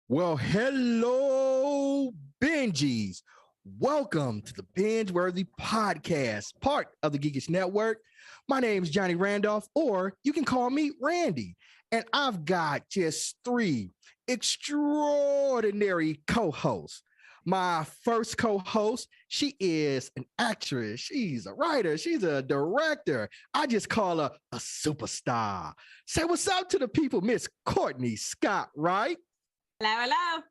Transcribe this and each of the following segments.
Well, hello, Benjies. Welcome to the BingeWorthy podcast, part of the Geekish Network. My name is Johnny Randolph, or you can call me Randy. And I've got just three extraordinary co-hosts. My first co-host, she is an actress, she's a writer, she's a director. I just call her a superstar. Say what's up to the people, Miss Courtney Scott, right? Hello.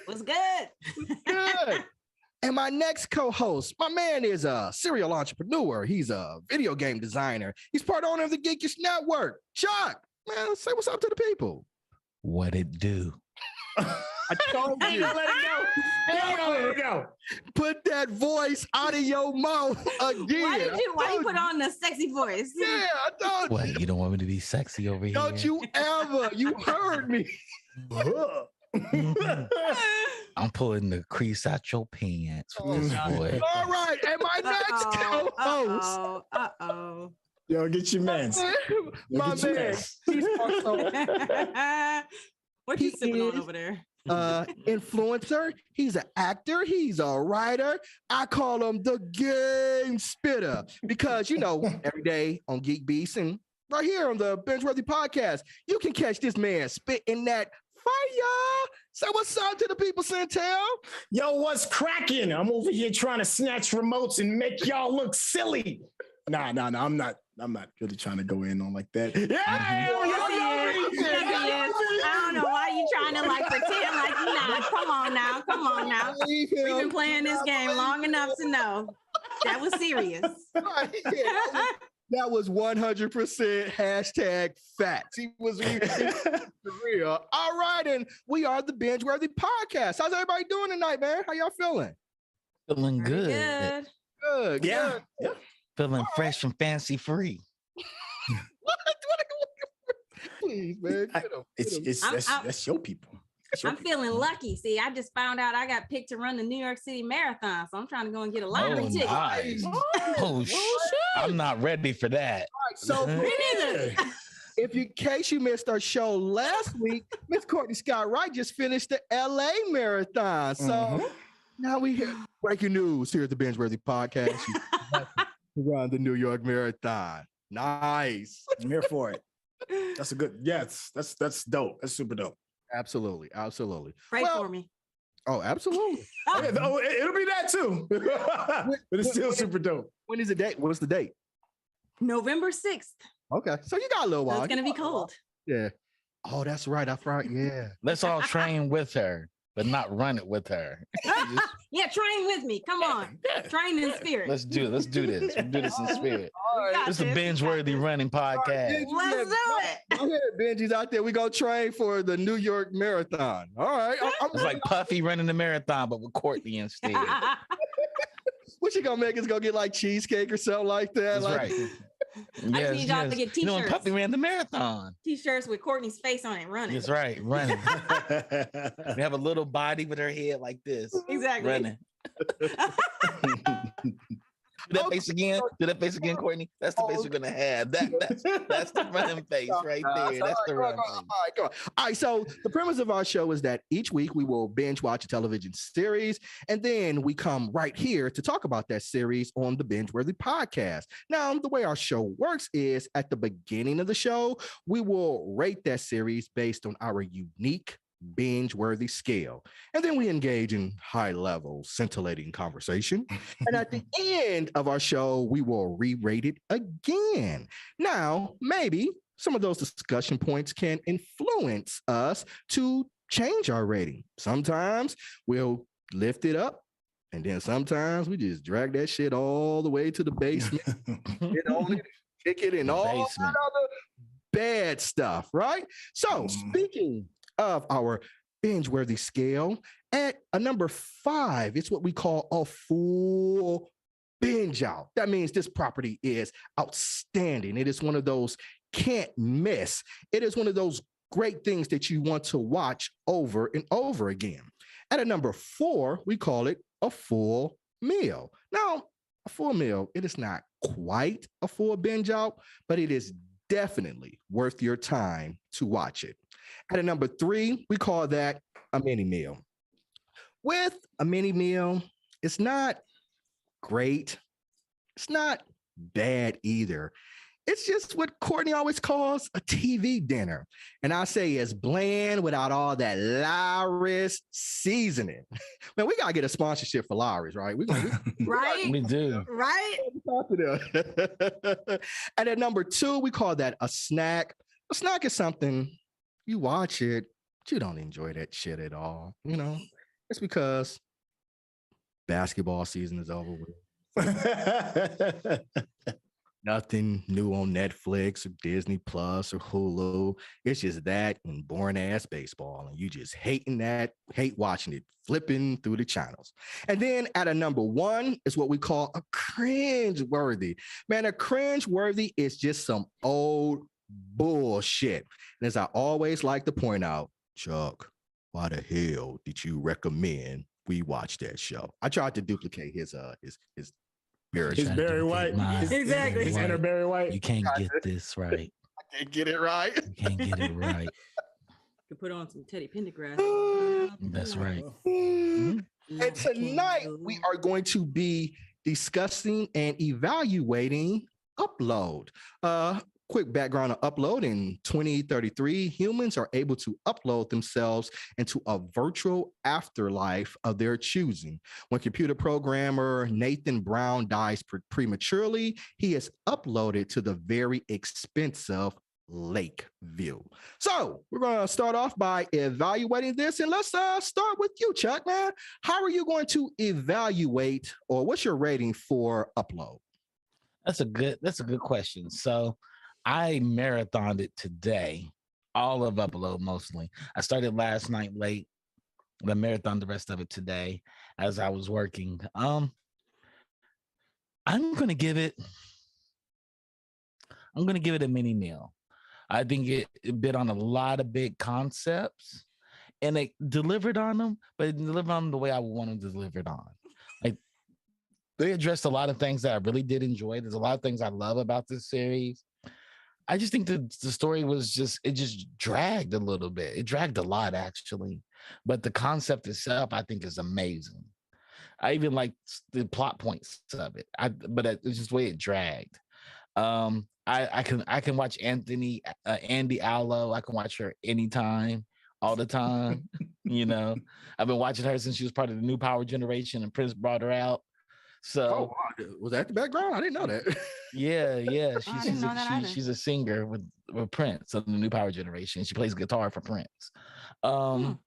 What's good? Good. And my next co-host, my man is a serial entrepreneur. He's a video game designer. He's part owner of the Geekish Network. Chuck, man, say what's up to the people. What it do? I told you. Let it go. Put that voice out of your mouth again. Why you put on the sexy voice? Yeah, I told you. What, you don't want me to be sexy over here? Don't you ever. You heard me. I'm pulling the crease out your pants for this boy. All right. And my next co-host. Yo, get your mans. My Get your man. mans. He's also What you He sipping on is- over there? influencer. He's an actor. He's a writer. I call him the game spitter because, every day on Geek Beast and right here on the BingeWorthy podcast, you can catch this man spitting that fire. Say what's up to the people, Santel. Yo, what's cracking? I'm over here trying to snatch remotes and make y'all look silly. Nah, I'm not really trying to go in on like that. Yeah, Yes, he is. I don't know why you trying to pretend like you not. Come on now. Leave We've him. been playing this game long enough to know that was serious. Right, yeah. That was 100% hashtag facts. He was real. All right, and we are the BingeWorthy podcast. How's everybody doing tonight, man? How y'all feeling? Feeling Pretty good. Good. Yeah. Good. Feeling fresh and fancy free. What? Please, man. Get 'em. That's your people. I'm feeling lucky. See, I just found out I got picked to run the New York City Marathon, so I'm trying to go and get a lottery ticket. Nice. Oh, shit. I'm not ready for that. So, Me neither. if in case you missed our show last week, Miss Courtney Scott Wright just finished the LA Marathon. So now we hear breaking news here at the BingeWorthy podcast. You run the New York Marathon. Nice. I'm here for it. That's a good. Yes, that's dope. That's super dope. Absolutely. Pray Well- for me. Oh, absolutely. Yeah, it'll be that too. But it's still super dope. When is the date? What's the date? November 6th. Okay. So you got a little So while. it's gonna be cold. Yeah. Oh, that's right. I forgot. Yeah. Let's all train with her, but not run it with her. Yeah, train with me. Come on. Train in spirit. Let's do this. We'll do this in spirit. All right. got This is a this. binge-worthy running podcast. Let's do it. Go ahead, Benji's out there. We go train for the New York Marathon. All right. I'm It's like Puffy running the marathon, but with Courtney instead. what you gonna make us go get like cheesecake or something like that? That's like, right. need y'all to get You know, when t-shirts. Puffy ran the marathon. T-shirts with Courtney's face on it running. That's right, running. We have a little body with her head like this, Exactly. running. Do that face again. Do that face again, Courtney. That's the face we're gonna have. That's the running face right there. That's the running face. All right. So the premise of our show is that each week we will binge watch a television series, and then we come right here to talk about that series on the BingeWorthy podcast. Now, the way our show works is at the beginning of the show, we will rate that series based on our unique binge-worthy scale. And then we engage in high-level, scintillating conversation. And at the end of our show, we will re-rate it again. Now, maybe some of those discussion points can influence us to change our rating. Sometimes we'll lift it up, and then sometimes we just drag that shit all the way to the basement, kick it in all that Basement. other bad stuff, right? So, speaking of our binge-worthy scale, at a number 5, it's what we call a full binge out. That means this property is outstanding. It is one of those can't miss. It is one of those great things that you want to watch over and over again. At a number 4, we call it a full meal. Now, a full meal, it is not quite a full binge out, but it is definitely worth your time to watch it. At a number 3, we call that a mini meal. With a mini meal, it's not great. It's not bad either. It's just what Courtney always calls a TV dinner. And I say it's bland without all that Lawry's seasoning. Man, we got to get a sponsorship for Lawry's, right? Right? We do. Right? And at number 2, we call that a snack. A snack is something you watch it, but you don't enjoy that shit at all. You know, it's because basketball season is over with. Nothing new on Netflix or Disney Plus or Hulu. It's just that and boring ass baseball. And you just hate watching it, flipping through the channels. And then at a number 1 is what we call a cringe-worthy. Man, a cringe-worthy is just some old bullshit. And as I always like to point out, Chuck, why the hell did you recommend we watch that show? I tried to duplicate his Barry White. Exactly. His inner Barry White. You can't get this right. I can't get it right. You can't get it right. You put on some Teddy Pendergrass. That's right. And tonight we are going to be discussing and evaluating Upload. Quick background on Upload. In 2033, humans are able to upload themselves into a virtual afterlife of their choosing. When computer programmer Nathan Brown dies prematurely, he is uploaded to the very expensive Lakeview. So we're going to start off by evaluating this, and let's start with you, Chuck, man. How are you going to evaluate, or what's your rating for Upload? That's a good question. So I marathoned it today, all of Upload mostly. I started last night late, but I marathoned the rest of it today as I was working. I'm gonna give it a mini meal. I think it bit on a lot of big concepts, and it delivered on them, but it delivered on them the way I would want them delivered on. Like, they addressed a lot of things that I really did enjoy. There's a lot of things I love about this series. I just think the story was just dragged a little bit. It dragged a lot, actually. But the concept itself, I think, is amazing. I even like the plot points of it. But it's just the way it dragged. I can watch Andy Allo. I can watch her anytime, all the time. You know, I've been watching her since she was part of the New Power Generation, and Prince brought her out. So, was that the background? I didn't know that. Yeah. She's a singer with Prince of the New Power Generation. She plays guitar for Prince. And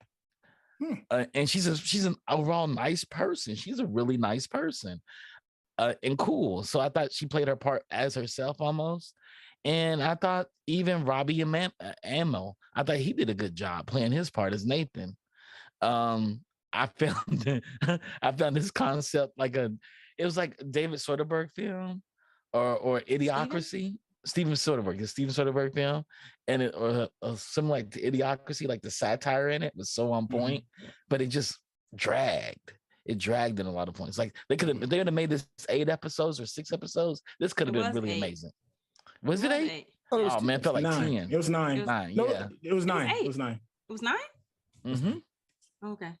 she's an overall nice person. She's a really nice person, and cool. So I thought she played her part as herself almost. And I thought even Robbie Amell, I thought he did a good job playing his part as Nathan. I found this concept it was like David Soderbergh film or Idiocracy. Steven Soderbergh, the Steven Soderbergh film, and or something like the Idiocracy, like the satire in it was so on point, but it just dragged. It dragged in a lot of points. Like they would have made this 8 episodes or 6 episodes. This could have been really 8. Amazing. Was it 8? Oh man, it felt like 9. 10. It was 9. 9. No, Yeah, it was 9. It was 9. It was 9? Mm-hmm. Okay.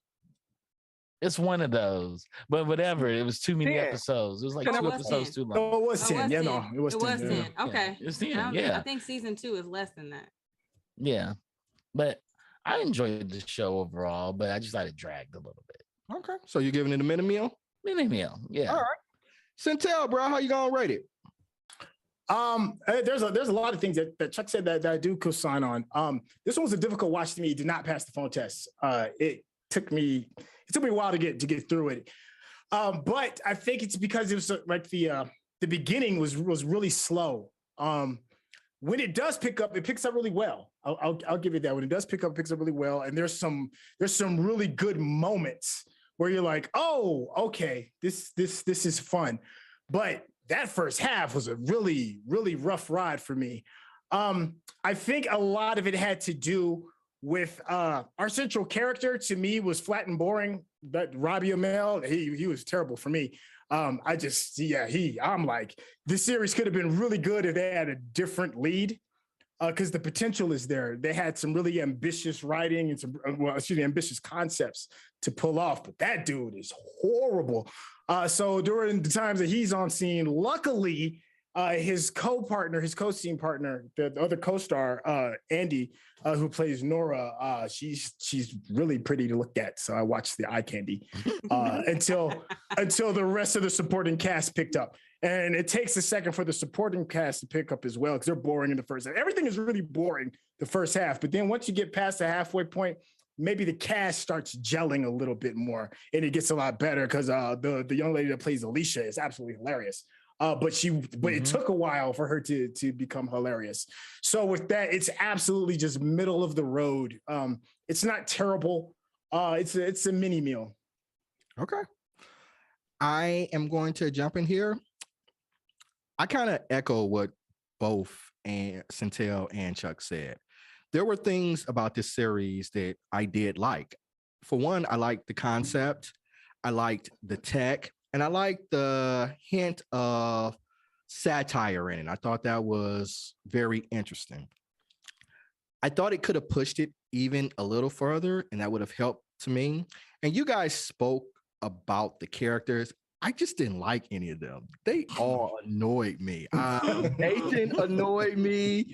It's one of those, but whatever. It was too many 10. episodes. It was like 2 episodes 10. too long. Oh, it was 10. Yeah, no, it was 10. It was 10. Okay. It was 10. Yeah. I think season 2 is less than that. Yeah, but I enjoyed the show overall, but I just thought it dragged a little bit. Okay, so you're giving it a mini meal? Mini meal, yeah. All right. Centel, bro, how you gonna rate it? There's a lot of things that Chuck said that I do co-sign on. This one was a difficult watch to me. It did not pass the phone test. It took me a while to get through it. But I think it's because it was like the beginning was really slow. When it does pick up, it picks up really well. I'll give it that. When it does pick up, it picks up really well. And there's some really good moments where you're like, oh, okay, this is fun. But that first half was a really, really rough ride for me. I think a lot of it had to do with our central character. To me, was flat and boring. But Robbie Amell, he was terrible for me. I'm like, this series could have been really good if they had a different lead. because the potential is there. They had some really ambitious writing and ambitious concepts to pull off, but that dude is horrible. So during the times that he's on scene, luckily, his co-scene partner, the other co-star, Andy, who plays Nora, she's really pretty to look at. So I watched the eye candy until the rest of the supporting cast picked up. And it takes a second for the supporting cast to pick up as well, because they're boring in the first half. Everything is really boring the first half. But then once you get past the halfway point, maybe the cast starts gelling a little bit more, and it gets a lot better because the young lady that plays Alicia is absolutely hilarious. But it took a while for her to become hilarious. So with that, it's absolutely just middle of the road. It's not terrible. It's a mini meal. Okay. I am going to jump in here. I kind of echo what both Centel and Chuck said. There were things about this series that I did like. For one, I liked the concept. I liked the tech. And I liked the hint of satire in it. I thought that was very interesting. I thought it could have pushed it even a little further, and that would have helped to me. And you guys spoke about the characters. I just didn't like any of them. They all annoyed me. Nathan annoyed me.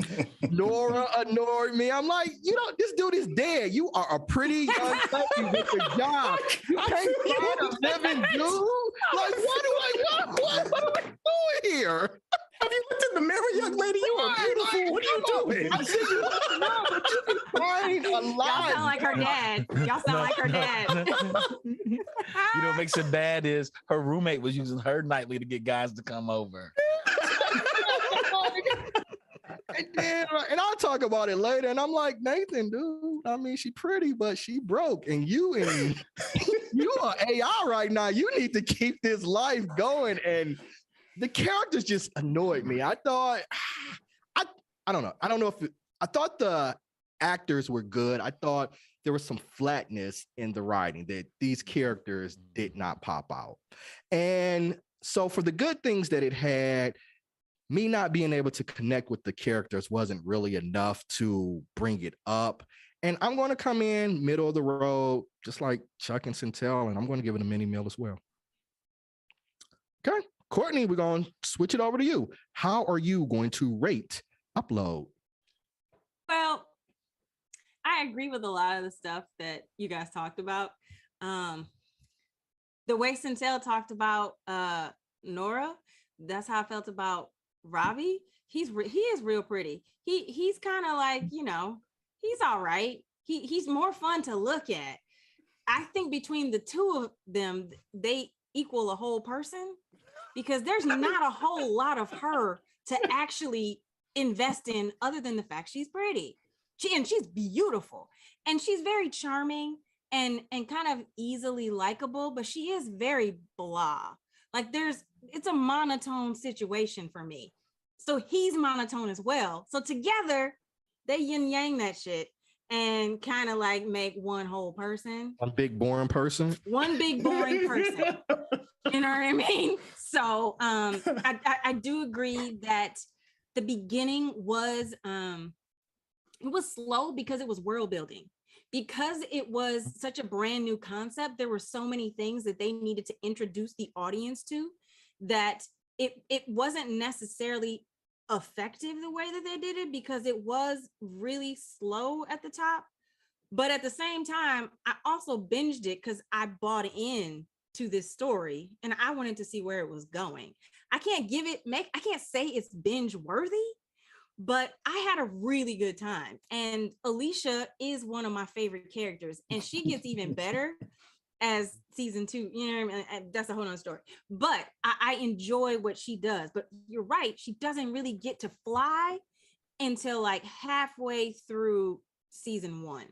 Nora annoyed me. I'm like, this dude is dead. You are a pretty young lady with a job. You can't find a living dude. Like, what are we doing here? Have you looked in the mirror, young lady? You are beautiful. Like, what are you doing? I see you looking around, but you can find a lot. Y'all sound like her dad. Y'all sound like her dad. You know what makes it bad is her roommate was using her nightly to get guys to come over. And I'll talk about it later. And I'm like, Nathan, dude, I mean, she pretty, but she broke. And you are AI right now. You need to keep this life going. And the characters just annoyed me. I thought, I don't know. I don't know if I thought the actors were good. I thought there was some flatness in the writing that these characters did not pop out. And so for the good things that it had, me not being able to connect with the characters wasn't really enough to bring it up. And I'm going to come in middle of the road, just like Chuck and Centel, and I'm going to give it a mini meal as well. Okay. Courtney, we're going to switch it over to you. How are you going to rate Upload? Well, I agree with a lot of the stuff that you guys talked about. The way Centel talked about Nora, that's how I felt about Robbie. He is real pretty. He's kind of like, he's all right. He's more fun to look at. I think between the two of them, they equal a whole person, because there's not a whole lot of her to actually invest in other than the fact she's pretty. She's beautiful, and she's very charming and kind of easily likable, but she is very blah. Like it's a monotone situation for me. So he's monotone as well. So together they yin yang that shit and kind of like make one whole person. One big boring person. One big boring person. You know what I mean? So I do agree that the beginning was it was slow because it was world building. Because it was such a brand new concept, there were so many things that they needed to introduce the audience to that it wasn't necessarily effective the way that they did it, because it was really slow at the top. But at the same time, I also binged it because I bought in to this story and I wanted to see where it was going. I can't say it's binge worthy, but I had a really good time. And Alicia is one of my favorite characters, and she gets even better as season 2. You know what I mean? That's a whole nother story. But I enjoy what she does. But you're right, she doesn't really get to fly until like halfway through season 1.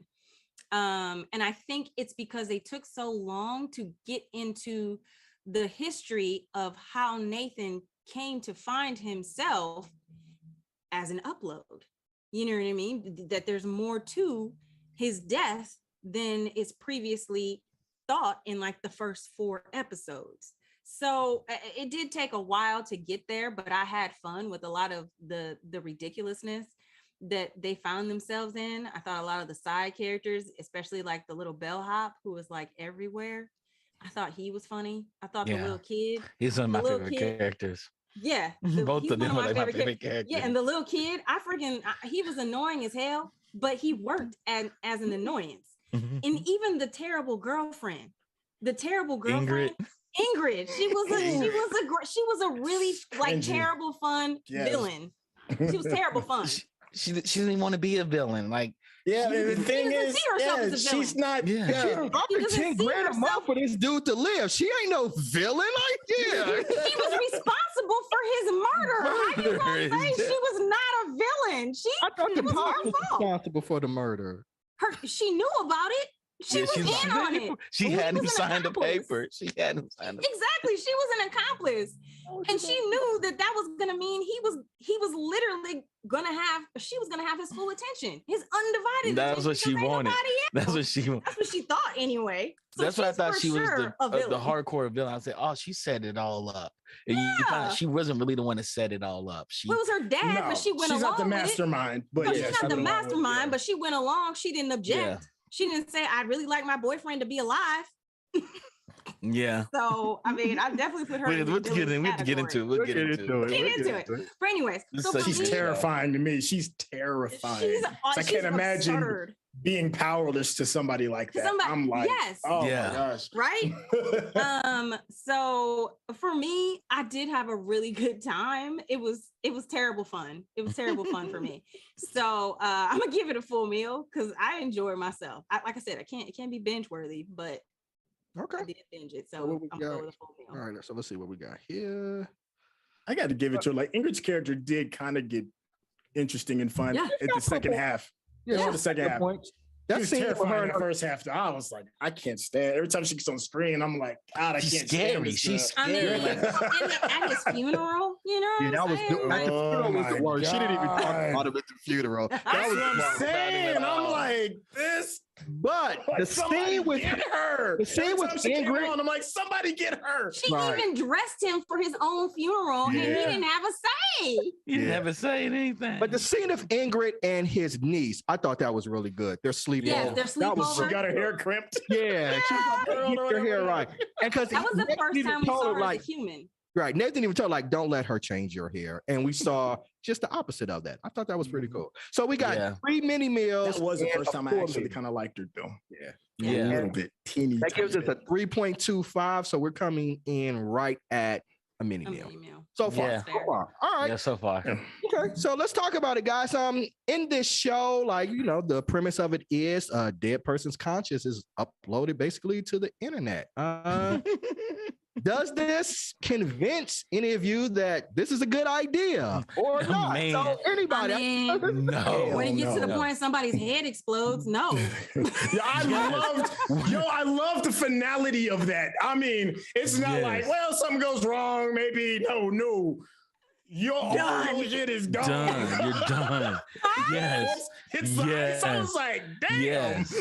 And I think it's because they took so long to get into the history of how Nathan came to find himself as an upload. You know what I mean? That there's more to his death than is previously thought in like the first 4 episodes. So it did take a while to get there, but I had fun with a lot of the ridiculousness. that they found themselves in. I thought a lot of the side characters, especially like the little bellhop who was like everywhere, I thought he was funny. I thought the little kid, He's one of the my little favorite kid, characters. yeah, Both he's of one them of are my like favorite characters. characters. Yeah, and the little kid, he was annoying as hell, but he worked as an annoyance. And even the terrible girlfriend, Ingrid. she was a really like Cringy. terrible fun villain. She was terrible fun. She didn't even want to be a villain. Like, Yeah, and the thing doesn't is, see herself as a she's villain. not. Yeah. She's Yeah. dropping doesn't 10 see grand a month herself- for this dude to live. She ain't no villain. Like, yeah. She was responsible for his murder. How you gonna say she was not a villain? I thought the It was pop her was fault. responsible for the murder. She knew about it. She was in on it. She But hadn't was an signed the accomplice. paper. She hadn't signed the Exactly. She was an accomplice. And she knew that was gonna mean he was literally she was gonna have his full attention, his undivided That's attention. what she 'cause ain't wanted. nobody That's else. what she wanted. That's what she thought anyway. So That's what I she's thought for she was sure a the villain. hardcore villain. I said, oh, she set it all up. And you find out she wasn't really the one that set it all up. Well, it was her dad, but she went she's along not the with it. mastermind. But No, yeah, she's not the went along with it, mastermind, yeah. but she went along. She didn't object. Yeah. She didn't say, I'd really like my boyfriend to be alive. Yeah. So, I mean, I definitely put her in the We'll villain we have to get category. into it. We'll get into it. Get into it. But anyways, so for She's me, terrifying to me. She's terrifying. she's I can't imagine absurd, being powerless to somebody like that. somebody- I'm like, yes. oh Yeah. my gosh. right? So for me, I did have a really good time. It was terrible fun. It was terrible fun for me. So I'm gonna give it a full meal because I enjoyed myself. Like I said, it can't be binge worthy, but Okay. I did binge it. So So what we I'm gonna got? go with a full meal. All right. So let's see what we got here. I got to give it to her. Like Ingrid's character did kind of get interesting and fun Yeah. at the second half. Yeah. The second half. Points. That That was scene with her terrifying and in the her first half. I was like, I can't stand. Every time she gets on screen, I'm like, God, I She's can't stand scary. this She's girl. I mean, scary. at his funeral, you know what that I'm was saying? the Like, funeral was the my worst. She didn't even talk God. about it at the funeral. That That's was what I'm the saying. at I'm all. like, this. But Like, the somebody scene with get her. the scene Every with time she came Ingrid- on, I'm like, somebody get her. she Right. even dressed him for his own funeral, and he Yeah. didn't have a say. You Yeah. never say anything. But the scene of Ingrid and his niece, I thought that was really good. Their sleepover. Yes, their That was She sleepover. got her hair crimped. Yeah, she was like, get your hair right. And because That was the first time we saw her as a human. right, Nathan even told like, don't let her change your hair, and we saw just the opposite of that. I thought that was pretty cool. So we got Yeah. 3 mini meals. That was the and first a time I full actually meal. kind of liked her, though. Yeah. Yeah. A little bit, teeny. That gives us tiny a 3.25. So we're coming in right at a mini A meal. mini meal. So far. Yeah. So far. All right. Yeah, so far. Yeah. Okay, so let's talk about it, guys. In this show, like the premise of it is a dead person's conscious is uploaded basically to the internet. Does this convince any of you that this is a good idea or not? Man. So anybody? I mean, No. when it gets to the no. point somebody's head explodes, no. Yeah, I loved the finality of that. I mean, it's not Yes. like, well, something goes wrong, maybe. No. Your Done. shit is gone. Done. You're done. Yes. It's like, Yes. so I was like, damn. Yes.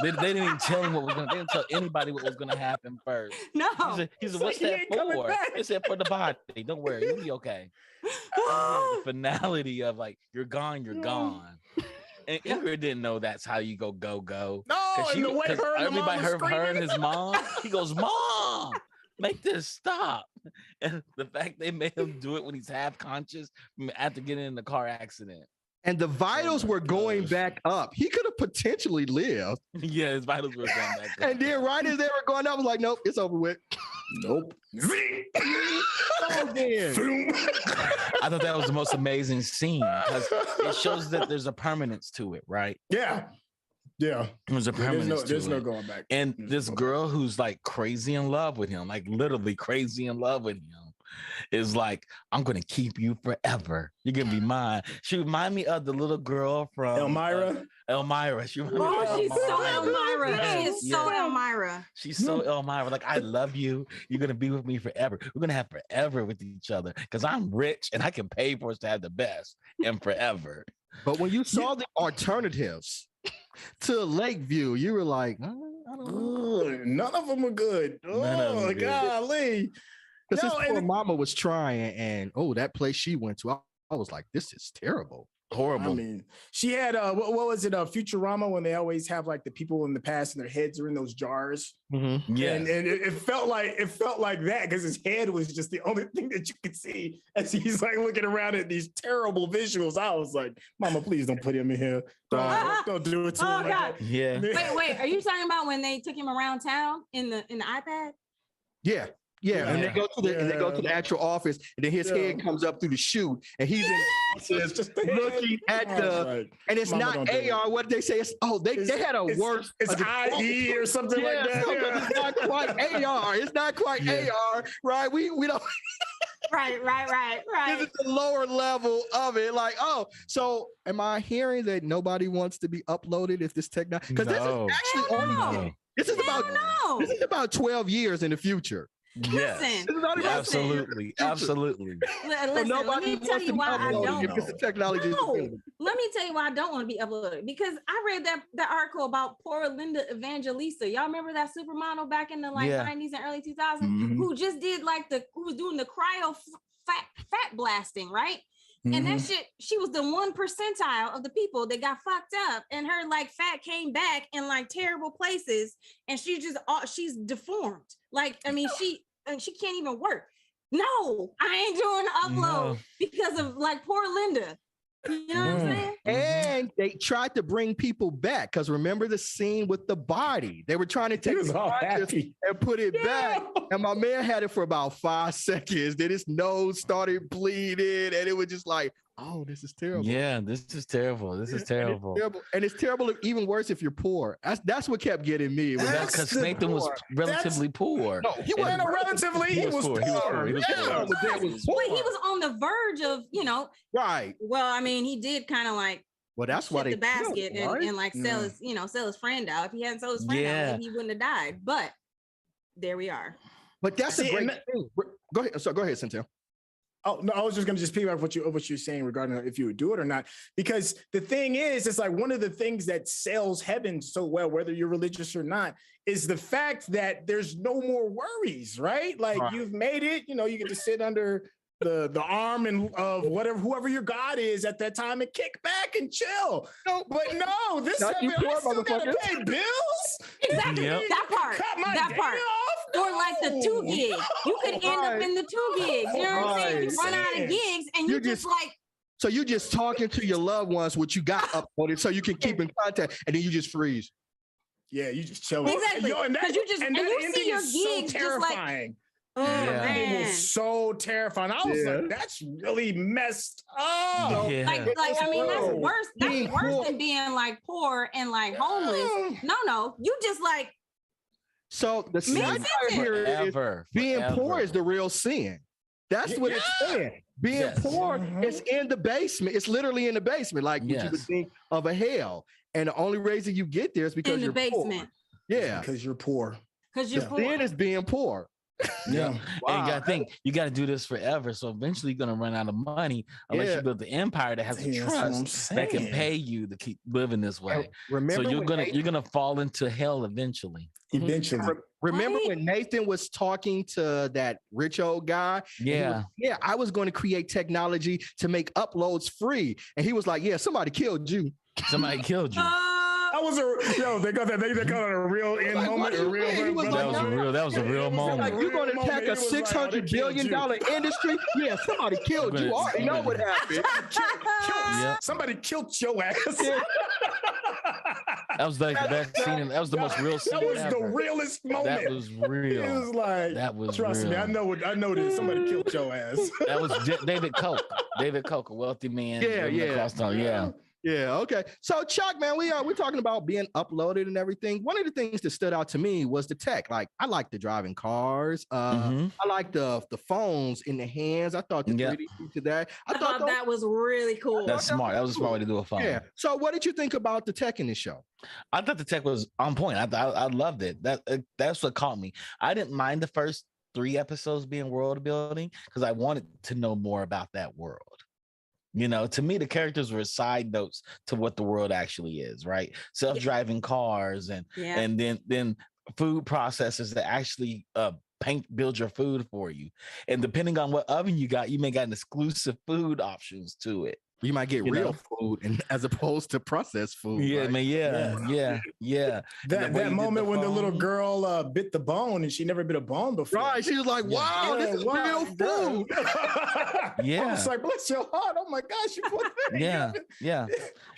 They didn't even tell him what was going to. They didn't tell anybody what was going to happen first. No. He said, It's what's like he that ain't coming for? back. They said for the body. Don't worry, you'll be okay. The finality of like, you're gone, you're gone. And Ingrid didn't know that's how you go. No, 'Cause and the way her and the mom everybody was heard her and screaming. his mom. He goes, Mom, make this stop. And the fact they made him do it when he's half conscious after getting in the car accident. And the vitals my were going gosh. back up. He could have potentially lived. Yeah, his vitals were going back. And then right as they were going up, I was like, nope, it's over with. Nope. So then, Boom. I thought that was the most amazing scene because it shows that there's a permanence to it, right? Yeah. There's a permanence There's to no it. going back. And There's this no girl who's like crazy in love with him, like literally crazy in love with him, is like, I'm gonna keep you forever. You're gonna be mine. She remind me of the little girl from Elmira. Elmira. She remind me Oh, of she's so Elmira. Elmira. She is so Yes. Elmira. She's so Elmira. Like, I love you. You're gonna be with me forever. We're gonna have forever with each other because I'm rich and I can pay for us to have the best and forever. but when you saw the alternatives to Lakeview, you were like, I don't know. Ugh, none of them were good. None of them Oh, good. golly. Because No, his poor and- mama was trying, and that place she went to, I was like, this is terrible. Horrible. I mean, she had what was it? Futurama, when they always have like the people in the past and their heads are in those jars. Mm-hmm. Yeah. And it felt like that because his head was just the only thing that you could see as he's like looking around at these terrible visuals. I was like, "Mama, please don't put him in here. Don't do it to him." God. Yeah. Wait. Are you talking about when they took him around town in the iPad? Yeah. Yeah, and they go to the actual office, and then his head comes up through the chute, and he's just looking at and it's not AR. What did they say? They had a worse. It's IE or something like that. It's not quite AR. It's not quite AR, right? We don't. Right. This is the lower level of it. Like, so am I hearing that nobody wants to be uploaded if this technology? Because this is actually only. This is about 12 years in the future. Yes. Absolutely. Listen, let me tell you why I don't. If the technology Let me tell you why I don't want to be uploaded, because I read that article about poor Linda Evangelista. Y'all remember that supermodel back in the 90s and early 2000s who just did who was doing the cryo fat blasting, right? And that shit, she was the 1 percentile of the people that got fucked up, and her fat came back in terrible places, and she's deformed. She can't even work. No, I ain't doing the upload because of poor Linda. You know what I'm saying? And they tried to bring people back, because remember the scene with the body? They were trying to take it and put it back. And my man had it for about 5 seconds. Then his nose started bleeding, and it was just like, oh, this is terrible. Yeah, this is terrible. This is terrible. And it's terrible, even worse if you're poor. That's what kept getting me. That's because Nathan was relatively poor. No, he wasn't relatively. He was poor. He was poor. But he was on the verge of, right. Well, I mean, he did kind of well, that's why they the basket and sell his friend out. If he hadn't sold his friend out, he wouldn't have died. But there we are. But that's a great thing. Go ahead. So go ahead, Cynthia. Oh, no, I was just going to just piggyback what you're saying regarding if you would do it or not. Because the thing is, it's one of the things that sells heaven so well, whether you're religious or not, is the fact that there's no more worries, right? You've made it, you get to sit under the arm of whoever your God is at that time and kick back and chill. No, this I still gotta pay bills. Exactly. Yep. That part. Cut my that part. Off? Or the 2 gigs. You could end up in the 2 gigs. You know what I'm saying? You run out of gigs and you just so you just talking to your loved ones, what you got uploaded, so you can keep in contact, and then you just freeze. Yeah, you just chill. Exactly. Because you see your gigs so terrifying. Man. It was so terrifying. I was like, that's really messed up. Yeah. I mean, that's worse. That's worse than being poor and homeless. No, you just So the satire here is being poor is the real sin. That's what it's saying. Being poor is in the basement. It's literally in the basement, what you would think of a hell. And the only reason you get there is because you're basement. Poor. Yeah, because you're poor. Because you're poor. Sin is being poor. Yeah. Wow. And you gotta think, you gotta do this forever. So eventually you're gonna run out of money unless you build the empire that has a trust that can pay you to keep living this way. Remember, so you're gonna fall into hell eventually. Remember when Nathan was talking to that rich old guy? I was going to create technology to make uploads free. And he was like, yeah, somebody killed you. Somebody killed you. That was they got a real end moment. That was a real moment. You're going to attack a $600 billion industry? Yeah, somebody killed you. I already know what happened. Somebody killed your ass. That was the best scene. That was the most real scene. That was the realest moment. That was real. It was that was trust real. me, I know that somebody killed your ass. That was David Koch. David Koch, a wealthy man. Yeah. Okay. So Chuck, man, we're talking about being uploaded and everything. One of the things that stood out to me was the tech. I like the driving cars. I like the phones in the hands. I thought the 3D to that. I thought that was really cool. That's smart. That was a smart way to do a phone. Yeah. So what did you think about the tech in this show? I thought the tech was on point. I loved it. That's what caught me. I didn't mind the first 3 episodes being world building because I wanted to know more about that world. To me, the characters were side notes to what the world actually is, right? Self-driving cars and then food processors that actually build your food for you. And depending on what oven you got, you may got an exclusive food options to it. You might get You real know? food and as opposed to processed food. Yeah, right? man. Yeah. That moment when the little girl bit the bone and she never bit a bone before. Right. She was like, Yeah. wow, this is real food. I was like, bless your heart. Oh my gosh, you poor thing. Yeah.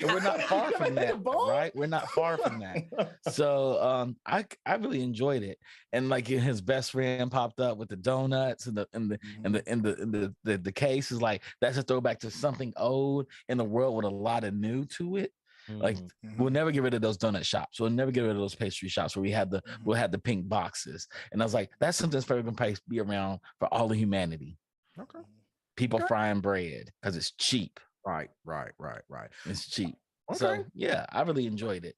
And we're not far from that, right? We're not far from that. So I really enjoyed it. And like his best friend popped up with the donuts and the case is like, that's a throwback to something old in a world with a lot of new to it. Like we'll never get rid of those donut shops. We'll never get rid of those pastry shops where we'll have the pink boxes. And I was like, that's something that's probably gonna be around for all of humanity. Okay. People frying bread because it's cheap. Right. It's cheap. Okay. So yeah, I really enjoyed it.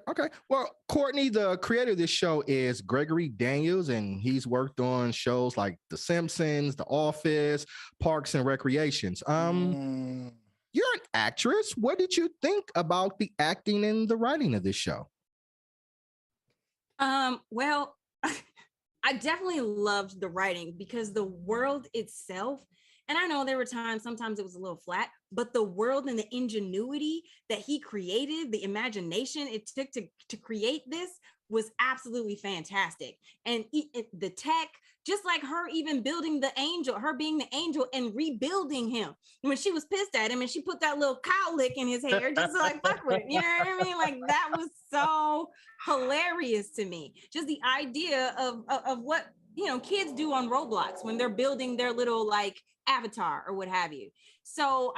Okay. Well, Courtney, the creator of this show is Gregory Daniels, and he's worked on shows like The Simpsons, The Office, Parks and Recreations. You're an actress. What did you think about the acting and the writing of this show? Well, I definitely loved the writing because the world itself, and I know there were times, sometimes it was a little flat, but the world and the ingenuity that he created, the imagination it took to create this was absolutely fantastic. And the tech, just like her even building the angel, her being the angel and rebuilding him. When she was pissed at him and she put that little cow lick in his hair just to like fuck with him. You know what I mean? Like that was so hilarious to me. Just the idea of what, you know, kids do on Roblox when they're building their little like avatar or what have you. So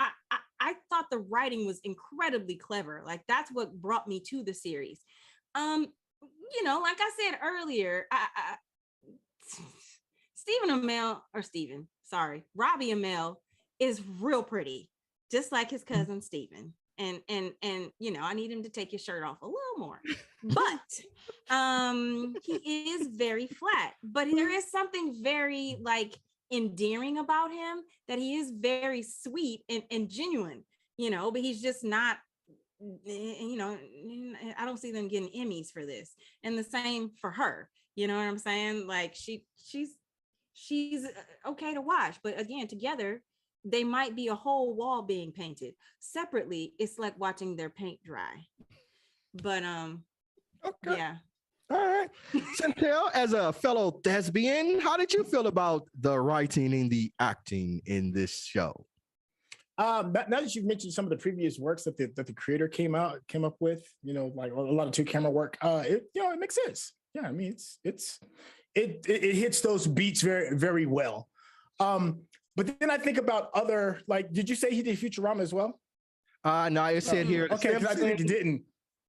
I thought the writing was incredibly clever. Like that's what brought me to the series. You know, like I said earlier, Robbie Amell is real pretty, just like his cousin Steven. And you know, I need him to take his shirt off a little more. But he is very flat. But there is something very like endearing about him, that he is very sweet and genuine, you know, but he's just not, you know, I don't see them getting Emmys for this. And the same for her, you know what I'm saying? Like she's okay to watch, but again, together they might be a whole wall being painted. Separately, it's like watching their paint dry. But okay. Yeah. All right. Chantel, as a fellow thespian, how did you feel about the writing and the acting in this show? Now that you've mentioned some of the previous works that the creator came up with, you know, like a lot of 2-camera work, it makes sense. Yeah, I mean, it hits those beats very, very well. But then I think about other, like, did you say he did Futurama as well? No, it said here. Okay, because I think he didn't.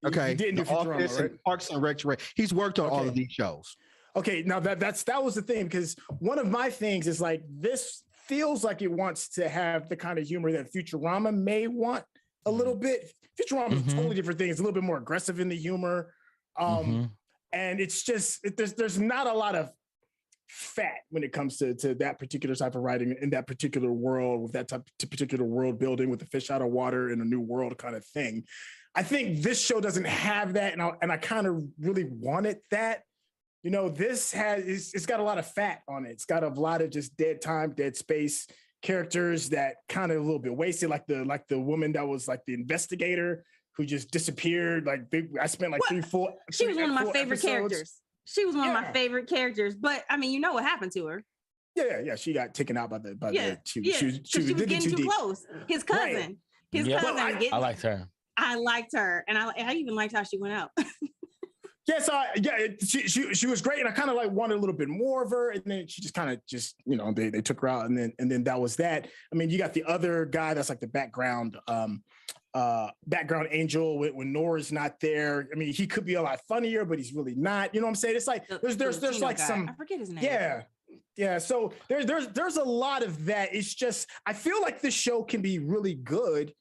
Okay, he didn't do Futurama, Office right? and Parks and Recreation. He's worked on all of these shows. Okay, now that was the thing, because one of my things is like, this feels like it wants to have the kind of humor that Futurama may want a little bit. Futurama is a totally different thing. It's a little bit more aggressive in the humor. And it's just, there's not a lot of fat when it comes to that particular type of writing in that particular world, with that type of particular world building with the fish out of water in a new world kind of thing. I think this show doesn't have that. And I kind of really wanted that. You know, it's got a lot of fat on it. It's got a lot of just dead time, dead space characters that kind of a little bit wasted, like the woman that was like the investigator who just disappeared. Like I spent like 3-4. She was one of my favorite characters. She was one of my favorite characters. But I mean, you know what happened to her? Yeah. She got taken out by the she was getting too close. His cousin. Right. His cousin. I liked her. I liked her, and I even liked how she went out. She was great, and I kind of like wanted a little bit more of her, and then she just kind of you know, they took her out, and then that was that. I mean, you got the other guy that's like the background angel when Nora's not there. I mean, he could be a lot funnier, but he's really not. You know what I'm saying? It's like there's like guy. Some, I forget his name. Yeah. So there's a lot of that. It's just, I feel like this show can be really good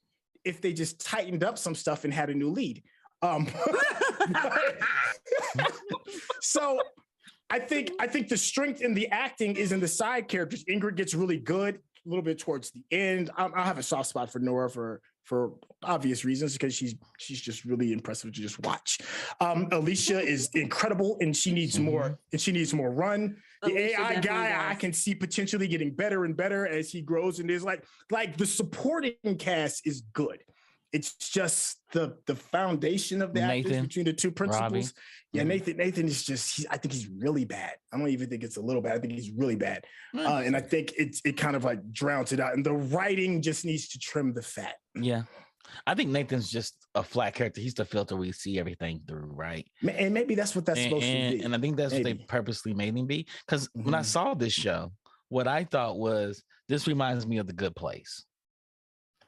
if they just tightened up some stuff and had a new lead. So I think the strength in the acting is in the side characters. Ingrid gets really good a little bit towards the end. I'll have a soft spot for Nora for obvious reasons, because she's just really impressive to just watch. Alicia is incredible, and she needs more. And she needs more run. The Alicia AI definitely guy, I does. can see potentially getting better and better as he grows. And there's like the supporting cast is good. It's just the foundation of the actors Nathan, between the two principals. Robbie. Yeah, Nathan is just, I think he's really bad. I don't even think it's a little bad. I think he's really bad. And I think it kind of like drowns it out. And the writing just needs to trim the fat. Yeah. I think Nathan's just a flat character. He's the filter we see everything through, right? And maybe that's what that's supposed to be. And I think that's what they purposely made him be. Because when I saw this show, what I thought was, this reminds me of The Good Place.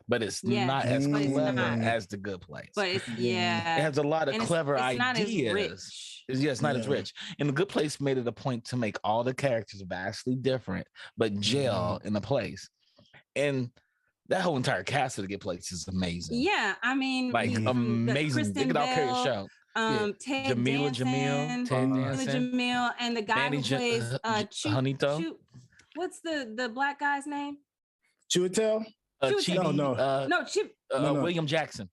But it's not as clever as The Good Place. But it's, It has a lot of clever ideas. Not as rich. It's not as rich. And The Good Place made it a point to make all the characters vastly different, but gel in a place. And that whole entire cast of The Good Place is amazing. Yeah, I mean, like amazing. They could all carry a show. Ted Jamila Jamil, and the guy who plays Juanito. What's the black guy's name? Chiwetel? William Jackson.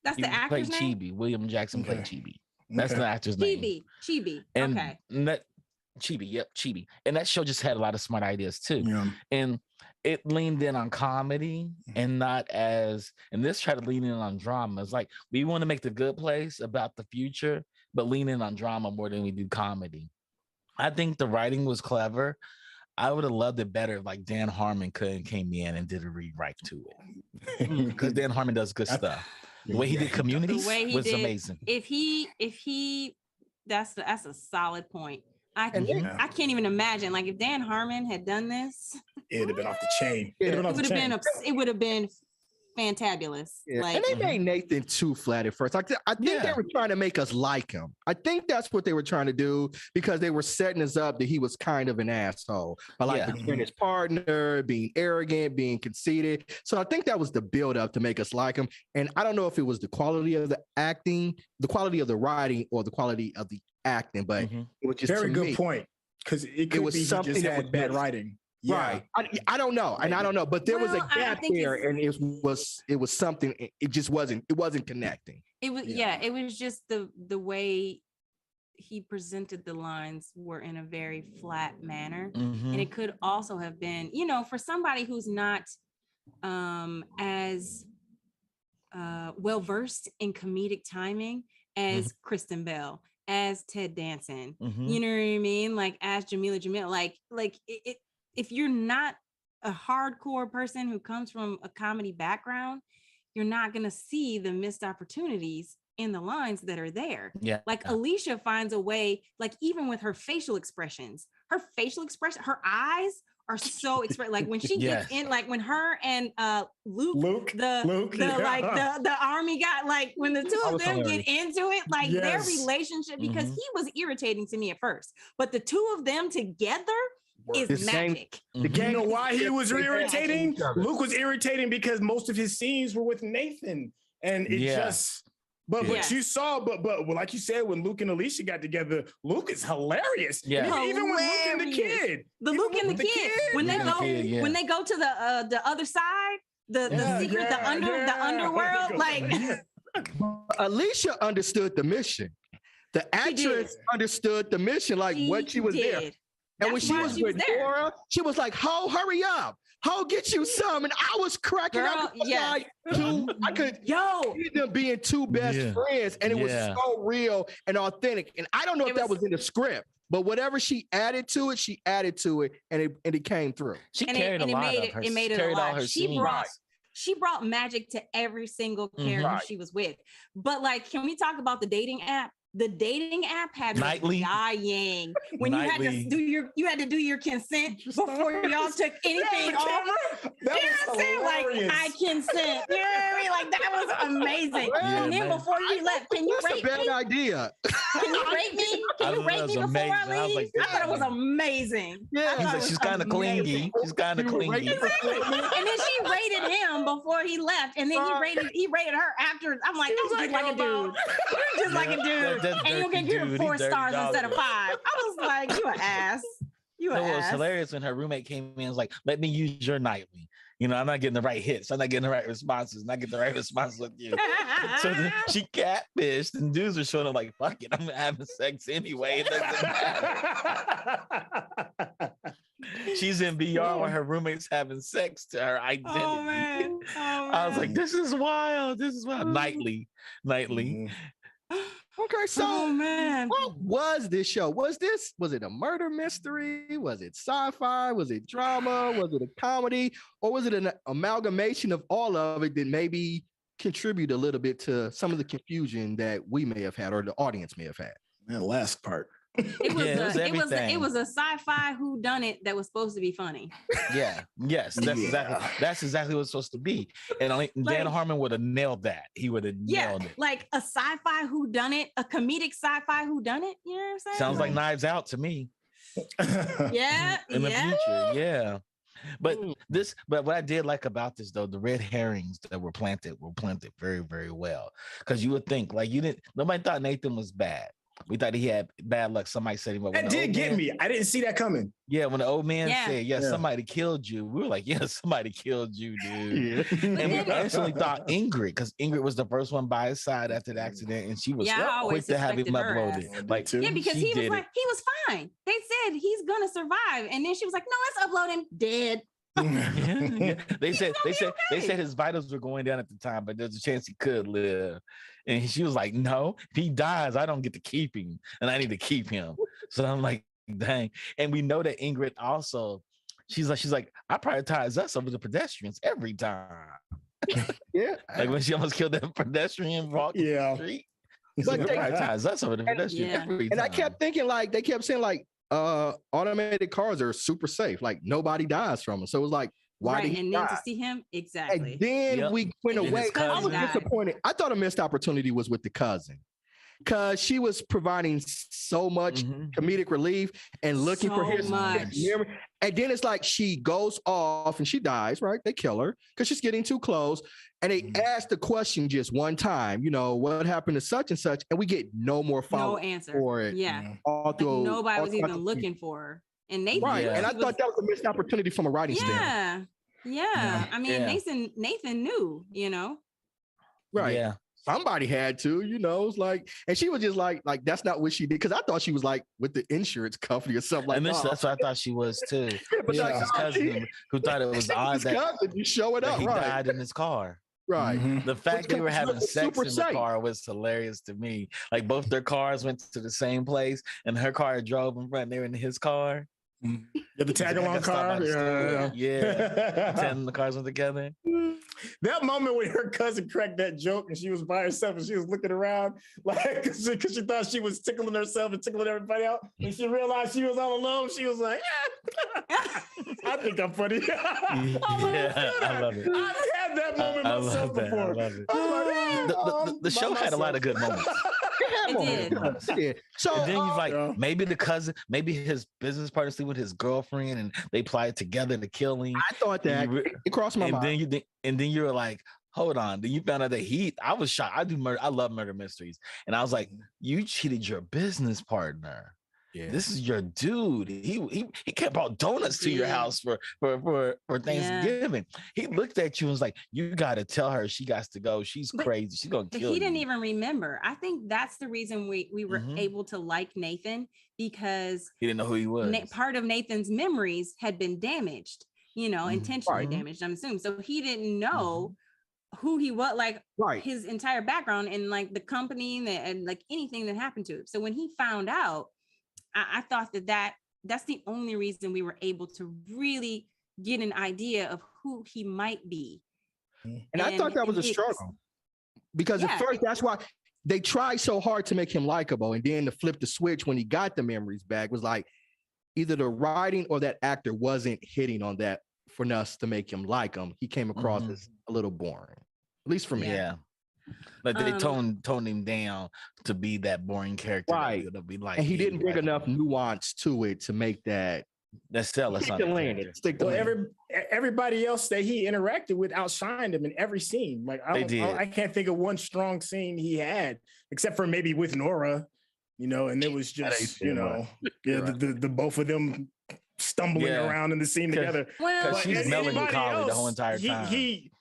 That's the actor's name? Chibi. William Jackson played Chibi. That's the actor's name. Chibi. And okay. Chibi. And that show just had a lot of smart ideas too. Yeah. And it leaned in on comedy and this tried to lean in on drama. It's like, we want to make The Good Place about the future, but lean in on drama more than we do comedy. I think the writing was clever. I would have loved it better if like Dan Harmon came in and did a rewrite to it. Because Dan Harmon does good stuff. The way he did Community was amazing. That's a solid point. I can't even imagine, like, if Dan Harmon had done this, it would have been off the chain. It would have been fantabulous. Yeah. Like, and they made Nathan too flat at first. I think they were trying to make us like him. I think that's what they were trying to do, because they were setting us up that he was kind of an asshole. By like being his partner, being arrogant, being conceited. So I think that was the build up to make us like him. And I don't know if it was the quality of the acting, the quality of the writing, or the quality of the acting, but it was just very good point, because it was something that had bad writing. Yeah. Right. I don't know. And I don't know, but there was a gap there, and it was something, it just wasn't connecting. It was just the way he presented the lines were in a very flat manner. And it could also have been, for somebody who's not as well versed in comedic timing as Kristen Bell, as Ted Danson, you know what I mean? Like as Jamila Jamil, like it if you're not a hardcore person who comes from a comedy background, you're not going to see the missed opportunities in the lines that are there. Yeah. Like Alicia finds a way, like even with her facial expressions, her eyes are so expressive. Like when she gets in, like when her and Luke, the army guy, like when the two of them get into it, like their relationship, because he was irritating to me at first, but the two of them together is magic. You know why he was irritating? Luke was irritating because most of his scenes were with Nathan, and it just. But you saw, but like you said, when Luke and Alicia got together, Luke is hilarious. Yeah, even with Luke and the kid, Luke and the kid, when they go to the other side, the secret, the underworld, like Alicia understood the mission. The actress understood the mission, like what she was there. And when she was with Dora, she was like, "Ho, hurry up. Ho, get you some." And I was cracking up. I could see them being two best friends. And it was so real and authentic. And I don't know if that was in the script, but whatever she added to it, and it came through. She carried a lot of her. It made it a lot. She brought magic to every single character she was with. But like, can we talk about the dating app? The dating app had me dying when you had to do your consent before y'all took anything off. You know what I'm saying? Like, I consent. You know what I mean? Like, that was amazing. And then before you left, can you rate me? That's a bad idea. Can you rate me? Can you rate me before I leave? I thought it was amazing. Yeah, she's kind of clingy. She's kind of clingy. Exactly. And then she rated him before he left, and then he rated her after. I'm like, that's just like a dude. You're just like a dude. And you can give 4 stars instead of 5. I was like, you an ass. You an ass. It was hilarious when her roommate came in and was like, "Let me use your nightly." You know, I'm not getting the right hits. I'm not getting the right responses. Not getting the right responses with you. So then she catfished, and dudes are showing up like, fuck it, I'm having sex anyway. It doesn't matter. She's in VR while her roommate's having sex to her identity. Oh, man. I was like, this is wild. This is wild. Nightly. Okay, so Oh, man. what was this show? Was it a murder mystery? Was it sci-fi? Was it drama? Was it a comedy? Or was it an amalgamation of all of it that maybe contribute a little bit to some of the confusion that we may have had or the audience may have had? That last part. It was a sci-fi whodunit that was supposed to be funny. Yeah. Yes. That's exactly what it's supposed to be. And Dan Harmon would have nailed that. He would have nailed it. Like a sci-fi whodunit, a comedic sci-fi whodunit. You know what I'm saying? Sounds like Knives Out to me. Yeah. In the future. Yeah. But what I did like about this though, the red herrings that were planted very, very well. Because you would think nobody thought Nathan was bad. We thought he had bad luck. Somebody said that did get me. I didn't see that coming. Yeah, when the old man said, somebody killed you, we were like, yeah, somebody killed you, dude. And we actually thought Ingrid, because Ingrid was the first one by his side after the accident, and she was quick to have him uploaded. Like, because he was fine. They said he's gonna survive, and then she was like, no, let's upload him dead. Yeah. They said his vitals were going down at the time, but there's a chance he could live. And she was like, no, if he dies, I don't get to keep him, and I need to keep him. So I'm like, dang. And we know that Ingrid also, she's like, I prioritize us over the pedestrians every time. Yeah. Like when she almost killed that pedestrian walking the street. But they prioritize us over the pedestrian every time. And I kept thinking, like, they kept saying, like, automated cars are super safe. Like, nobody dies from them. So it was like, why did he and die? then to see him, exactly. And then we went away. I was disappointed. I thought a missed opportunity was with the cousin, because she was providing so much comedic relief and looking for his memory. And then it's like she goes off and she dies, right? They kill her because she's getting too close. And they ask the question just one time, what happened to such and such? And we get no more follow-up answer for it. Yeah. Nobody was even looking for her. And Nathan, right. And I thought that was a missed opportunity from a writing standpoint. Yeah. I mean, Nathan knew, Right. Yeah. Somebody had to, it's like, and she was just like that's not what she did. Because I thought she was like with the insurance company or something like that. That's what I thought she was too. But his cousin who thought it was odd that you show it up, he died in his car. Right. The fact they were having sex in the car was hilarious to me. Like both their cars went to the same place, and her car drove in front. And they were in his car. The tag-along car. Yeah. 10 of the cars went together. That moment when her cousin cracked that joke and she was by herself and she was looking around like because she thought she was tickling herself and tickling everybody out, and she realized she was all alone. She was like, I think I'm funny. I love it. I've had that moment myself before. I love it. The show had a lot of good moments. It did. So and then he's like, maybe the cousin, maybe his business partner sleep with his girlfriend, and they plotted together to kill him. I thought that it crossed my mind. And then you were like, hold on. Then you found out that I was shocked. I do murder. I love murder mysteries, and I was like, you cheated your business partner. Yeah. This is your dude. He kept out donuts to your house for Thanksgiving. He looked at you and was like, you got to tell her she got to go. She's crazy. She's going to kill you. He didn't even remember. I think that's the reason we were able to like Nathan, because he didn't know who he was. Part of Nathan's memories had been damaged, intentionally damaged, I'm assuming. So he didn't know who he was, like his entire background and like the company and like anything that happened to him. So when he found out, I thought that's the only reason we were able to really get an idea of who he might be. And I thought that was a struggle, because at first that's why they tried so hard to make him likable. And then to flip the switch when he got the memories back was like either the writing or that actor wasn't hitting on that for us to make him like him. He came across as a little boring, at least for me. Yeah. Like they toned him down to be that boring character. Right. Be like, and he didn't bring enough nuance to it to make that sell us. Stick to landing. Everybody else that he interacted with outshined him in every scene. Like I can't think of one strong scene he had, except for maybe with Nora, and it was just, the both of them stumbling around in the scene together. Well, Because she's melancholy the whole entire time. He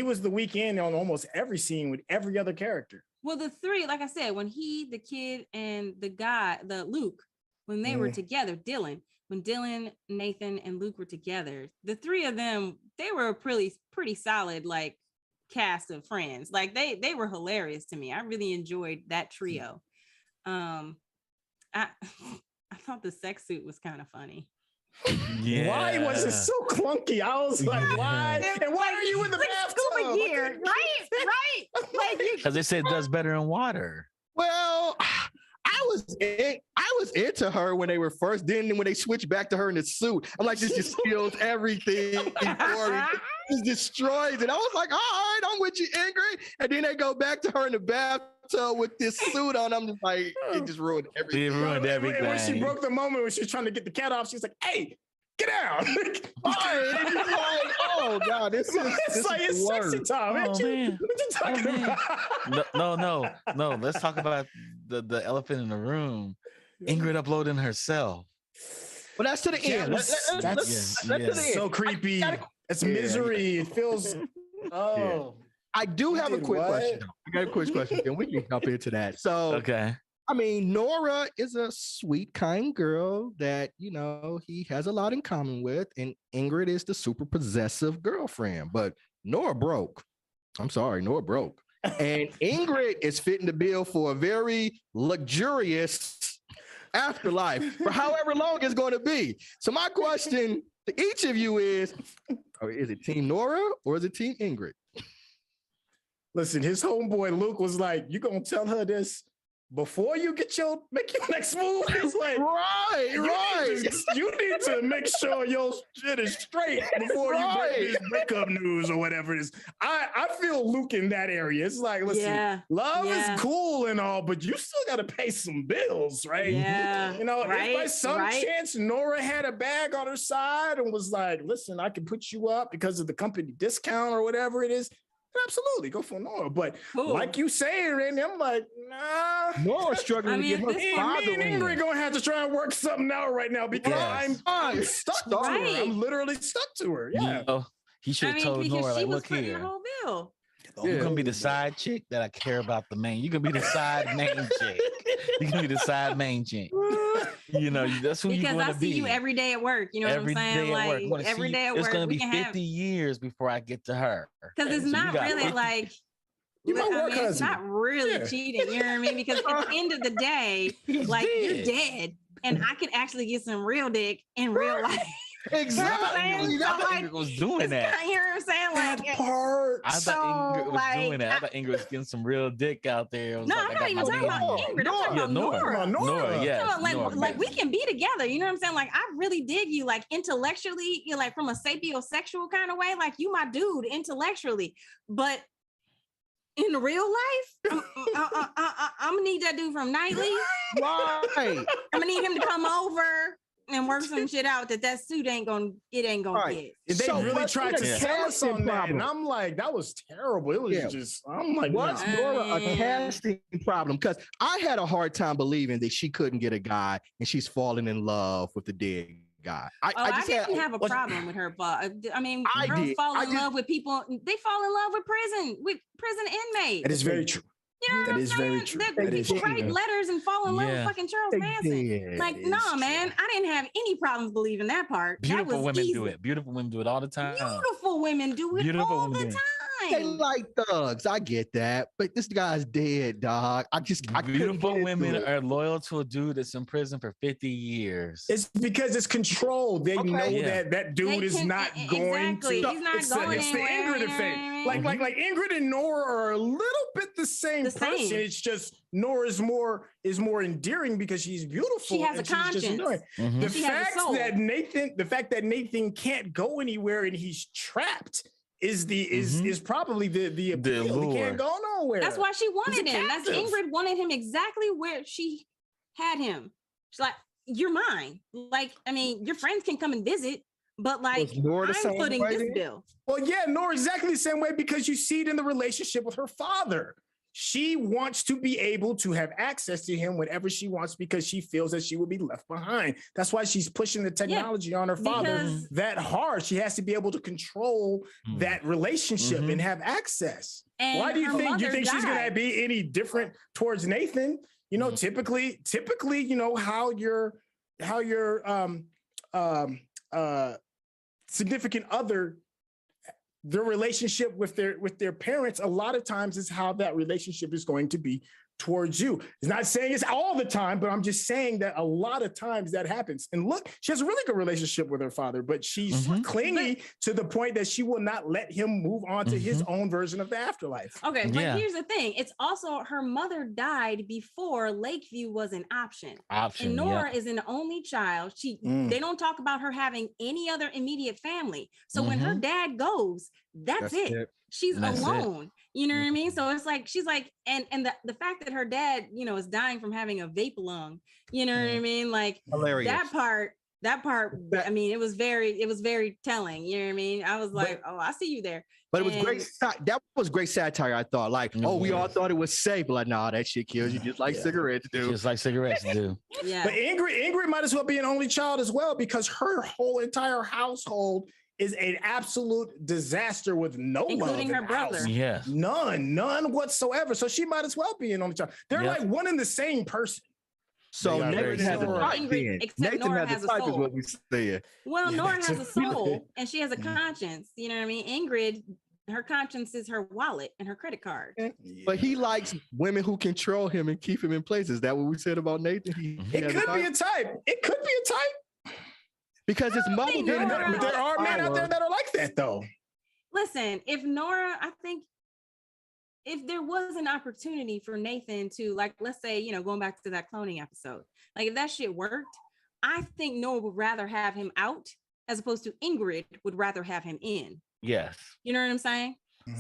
was the weekend on almost every scene with every other character. Well, the three, like I said, when the kid, and the guy, the Luke, when they were together, when Dylan, Nathan, and Luke were together, the three of them, they were a pretty solid, like, cast of friends. Like they were hilarious to me. I really enjoyed that trio. I thought the sex suit was kind of funny. Yeah. Why was it so clunky? I was like, why? And why are you in the bathtub? Gear, right? Like, because they said it does better in water. Well, I was into her when they were first. Then when they switched back to her in the suit, I'm like, this just kills everything for me. It destroys it. I was like, all right, I'm with you, Ingrid. And then they go back to her in the bathtub with this suit on. I'm just like, it just ruined everything. It ruined everything. And when she broke the moment when she was trying to get the cat off, she was like, hey, get out. Oh God, this is like it's worse. sexy time. Oh, man. What you talking about? No. Let's talk about the elephant in the room. Ingrid uploading herself. Well, that's to the end. That's to the end. So creepy. It's misery. It feels. Oh. I do have a quick question. I got a quick question. Then we can jump into that. So, okay. I mean, Nora is a sweet, kind girl that, he has a lot in common with. And Ingrid is the super possessive girlfriend. But Nora broke. I'm sorry, Nora broke. And Ingrid is fitting the bill for a very luxurious afterlife for however long it's going to be. So my question to each of you is it Team Nora or is it Team Ingrid? Listen, his homeboy Luke was like, you gonna tell her this before you make your next move? It's like, you need to make sure your shit is straight before you break this breakup news or whatever it is. I feel Luke in that area. It's like, listen, love is cool and all, but you still got to pay some bills, right? Yeah. If by some chance Nora had a bag on her side and was like, listen, I can put you up because of the company discount or whatever it is, absolutely go for Nora. But like you saying, Randy, I'm like, nah. Nora's struggling to get her father. Me and Ingrid gonna have to try and work something out right now because I'm stuck to her. I'm literally stuck to her. Yeah. He should have told Nora, like, look here. The whole bill. You're gonna be the side chick that I care about the main. You're gonna be the side main chick. You're gonna be the side main chick. That's who you're gonna be. Because I see you every day at work. You know what I'm saying? Like every day at work. It's gonna be 50 years before I get to her. Because it's not really like it's not really cheating. You know what I mean? Because at the end of the day, like you're dead, and I could actually get some real dick in real life. Exactly. Ingrid was doing that. You know what I'm saying? Like that part. I thought Ingrid was doing that. I thought Ingrid was getting some real dick out there. I'm not even talking about Ingrid. I'm talking about Nora. Nora, yes. Like we can be together. You know what I'm saying? Like I really dig you, like intellectually, you're like from a sapiosexual kind of way. Like you my dude intellectually, but in real life, I'm gonna need that dude from Nightly. Right. I'm gonna need him to come over and work some shit out that suit ain't gonna get. They really tried to sell us on that, and I'm like, that was terrible. It was just, I'm like, what's Nora a casting problem? Because I had a hard time believing that she couldn't get a guy, and she's falling in love with the dead guy. I didn't have a problem with her, but I mean, girls fall in love with people. They fall in love with prison inmates. That is very true. You know that is very true. People write letters and fall in love with fucking Charles Manson. Like, no, man, I didn't have any problems believing that part. Beautiful women do it. Beautiful women do it all the time. Beautiful women do it all the time. They like thugs. I get that, but this guy's dead, dog. Beautiful women are loyal to a dude that's in prison for 50 years. It's because it's controlled. They know that dude is not going to. He's not going It's the Ingrid effect. Like Ingrid and Nora are a little bit the same person. It's just Nora is more endearing because she's beautiful. She has a conscience. The fact that Nathan can't go anywhere and he's trapped is probably the appeal. He can't go nowhere. That's why she wanted him. That's Ingrid wanted him exactly where she had him. She's like, you're mine. Like, I mean, your friends can come and visit, but like, I'm footing this bill. Well, yeah, Nora exactly the same way because you see it in the relationship with her father. she wants to be able to have access to him whenever she wants because she feels that she will be left behind. That's why she's pushing the technology on her father that hard. She has to be able to control that relationship and have access. And why do you think she's going to died. be any different towards Nathan? You know, typically, you know, how your significant other, their relationship with their parents, a lot of times is how that relationship is going to be towards you. It's not saying it's all the time, but I'm just saying that a lot of times that happens. And look, she has a really good relationship with her father, but she's clingy to the point that she will not let him move on to his own version of the afterlife. Okay, but here's the thing. It's also her mother died before Lakeview was an option. And Nora is an only child. They don't talk about her having any other immediate family. So when her dad goes, that's it. She's alone. You know what I mean? So it's like, she's like, and the fact that her dad, you know, is dying from having a vape lung, you know what I mean? Like hilarious. That part, I mean, it was very telling. You know what I mean? I was like, oh, I see you there. But it was great. That was great satire, I thought. Like, oh, we all thought it was safe. Like, nah, that shit kills you just like cigarettes do. Just like cigarettes do. Yeah. But Ingrid might as well be an only child as well because her whole entire household is an absolute disaster with no including love her brother. House. Yes. None whatsoever. So she might as well be an only child. They're like one and the same person. So Nathan has a type. Except Nora has a soul. Is what we said. Well, Nora has a soul and she has a conscience. You know what I mean? Ingrid, her conscience is her wallet and her credit card. But he likes women who control him and keep him in place. Is that what we said about Nathan? It could be a type. It could be a type. Because his mother didn't. But there are men out there that are like that, though. Listen, if Nora, I think if there was an opportunity for Nathan to, like, let's say, you know, going back to that cloning episode, like if that shit worked, I think Nora would rather have him out as opposed to Ingrid would rather have him in. Yes. You know what I'm saying?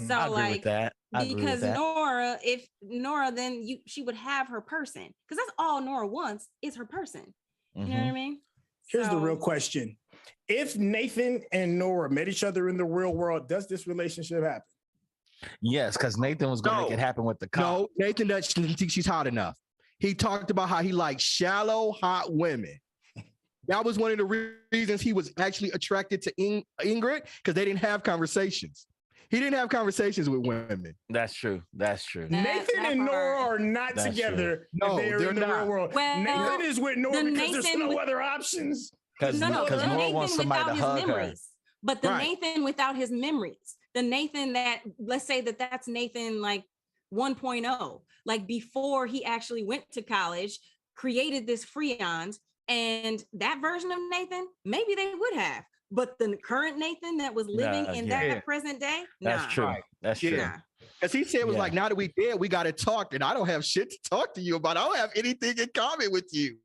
So I agree like with that. because Nora, if Nora, then she would have her person because that's all Nora wants is her person. You know what I mean? Here's the real question. If Nathan and Nora met each other in the real world, does this relationship happen? Yes, because Nathan was going to make it happen with the cop. No, Nathan doesn't think she's hot enough. He talked about how he likes shallow, hot women. That was one of the reasons he was actually attracted to Ingrid because they didn't have conversations. He didn't have conversations with women. That's true. Nathan and Nora are not together. No, they're in the not. real world. Well, Nathan is with Nora because there's no other options. Because Nora wants somebody to hug her. But the Nathan without his memories, the Nathan that, let's say that's Nathan like 1.0, like before he actually went to college, created this Freons, and that version of Nathan, maybe they would have. But the current Nathan that was living in that present day, that's true. That's true. Because he said it was like, now that we dead, we got to talk, and I don't have shit to talk to you about. I don't have anything in common with you.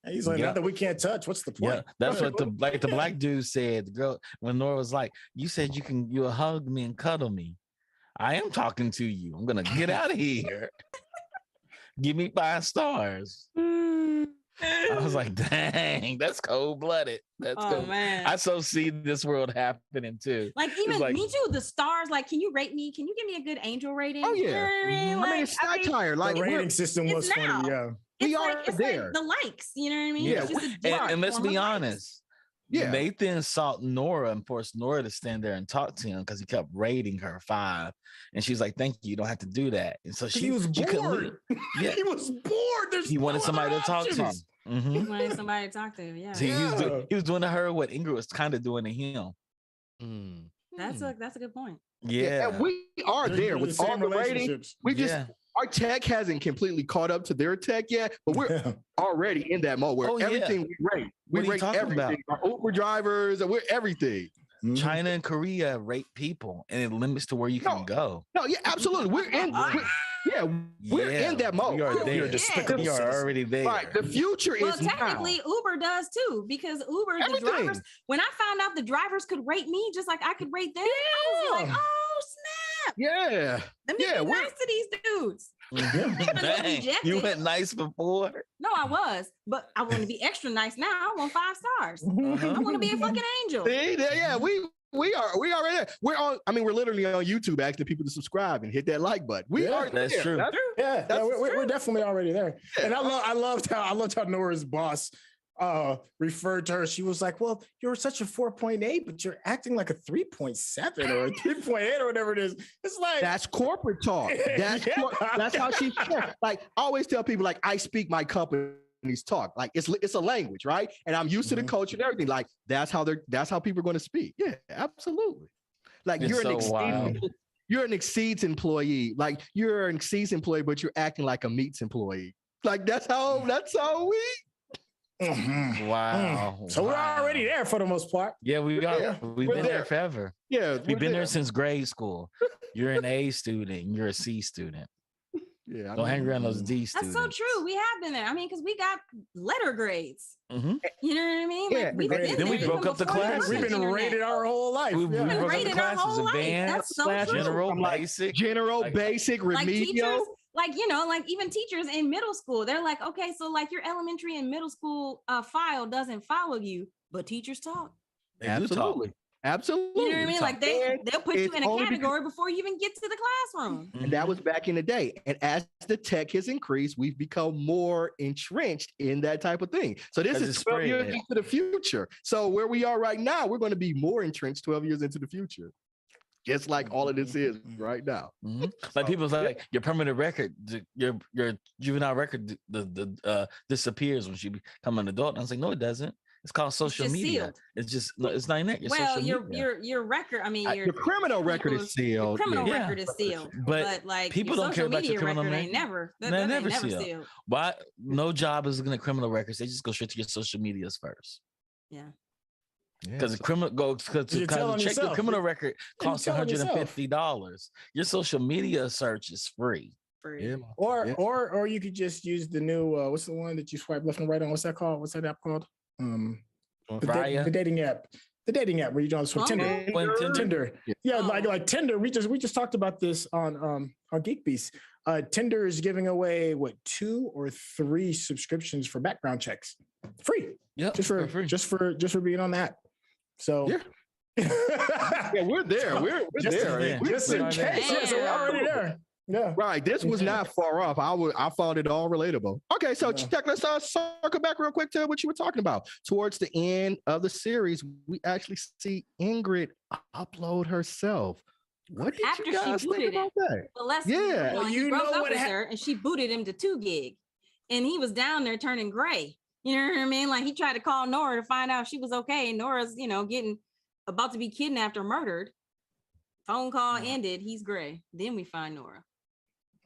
And he's like, not that we can't touch. What's the point? Yeah, that's what the black dude said. The girl, when Nora was like, you said you'll hug me and cuddle me. I am talking to you. I'm gonna get out of here. Give me 5 stars. I was like, dang, that's cold-blooded. That's cool. Man. I so see this world happening too. Like even me too, the stars, like, can you rate me? Can you give me a good angel rating? Oh, yeah. You know what I mean? I mean, it's satire. Like, the rating system was funny, yeah. It's like the likes, you know what I mean? Yeah. It's just And let's be honest. Yeah. Nathan sought Nora and forced Nora to stand there and talk to him because he kept rating her 5. And she's like, thank you. You don't have to do that. And so he was bored. Yeah. He was bored. He wanted somebody to talk to him. He wanted somebody to talk to him. Yeah. He was doing to her what Ingrid was kind of doing to him. That's a good point. Yeah. And we are there with all the ratings. We just our tech hasn't completely caught up to their tech yet, but we're already in that mode where everything we rate. We rate everything. About? Our Uber drivers, we're everything. China and Korea rate people, and it limits to where you can go. No, yeah, absolutely. We're in. We're in that mode. We are there. We are already there. Right. The future is technically now. Uber does too, because the drivers. When I found out the drivers could rate me just like I could rate them, I was like, oh snap! Yeah. Let me be nice to these dudes. Dang, you went nice before. No, I was, but I want to be extra nice now. I want 5 stars. I want to be a fucking angel. See, we already there. We're on. I mean, we're literally on YouTube asking people to subscribe and hit that like button. We are. That's there. true. We're definitely already there. Yeah. And I loved how Nora's boss referred to her. She was like, "Well, you're such a 4.8, but you're acting like a 3.7 or a 3.8 or whatever it is." It's like that's corporate talk. That's how she. Like I always tell people, like I speak my company's talk. Like it's a language, right? And I'm used to the culture and everything. Like that's how people are going to speak. Yeah, absolutely. Like It's you're an Exceeds employee. Like you're an Exceeds employee, but you're acting like a Meats employee. Like that's how we. Mm-hmm. Wow. So we're already there for the most part. Yeah, we've been there forever. Yeah, we've been there since grade school. You're an A student. You're a C student. Yeah, don't hang around those D students. That's so true. We have been there. I mean, because we got letter grades. Mm-hmm. You know what I mean? Yeah, like, we've been then we there broke up the class. We've been rated our whole life. We've been rated our whole life. That's so true. General, basic, remedial. Like teachers, like, you know, like even teachers in middle school, they're like, okay, so like your elementary and middle school file doesn't follow you, but teachers talk. Absolutely. Absolutely. You know what I mean? Like they'll put you in a category before you even get to the classroom. And that was back in the day. And as the tech has increased, we've become more entrenched in that type of thing. So this is 12 years into the future. So where we are right now, we're going to be more entrenched 12 years into the future. Just like all of this is right now. Mm-hmm. Like people's like your permanent record, your juvenile record disappears when you become an adult. And I was like, no, it doesn't. It's called social media. Sealed. It's just it's not in there. Well, your record. I mean, your criminal record is sealed. Criminal record is sealed. But like people don't care about your criminal record. Ain't never. They're never sealed. Why? No job is in the criminal records. They just go straight to your social medias first. Yeah. Because the criminal check your criminal record costs $150. Your social media search is free. Yeah. Or you could just use the new what's the one that you swipe left and right on? What's that called? What's that app called? The dating app. The dating app where you don't Tinder. Yeah, like Tinder. We just talked about this on Geek Beast. Tinder is giving away 2 or 3 subscriptions for background checks. Free. Yeah. Just for being on that. So yeah, we're there. We're there. Just in case. Yeah, so we're already there. Yeah. Right. This was not far off. I found it all relatable. Okay, so Chuck, let's circle back real quick to what you were talking about. Towards the end of the series, we actually see Ingrid upload herself. What did you guys think about that? Well, you broke up with her, and she booted him to 2 gig, and he was down there turning gray. You know what I mean? Like he tried to call Nora to find out if she was okay, and Nora's, getting about to be kidnapped or murdered. Phone call ended. He's gray. Then we find Nora.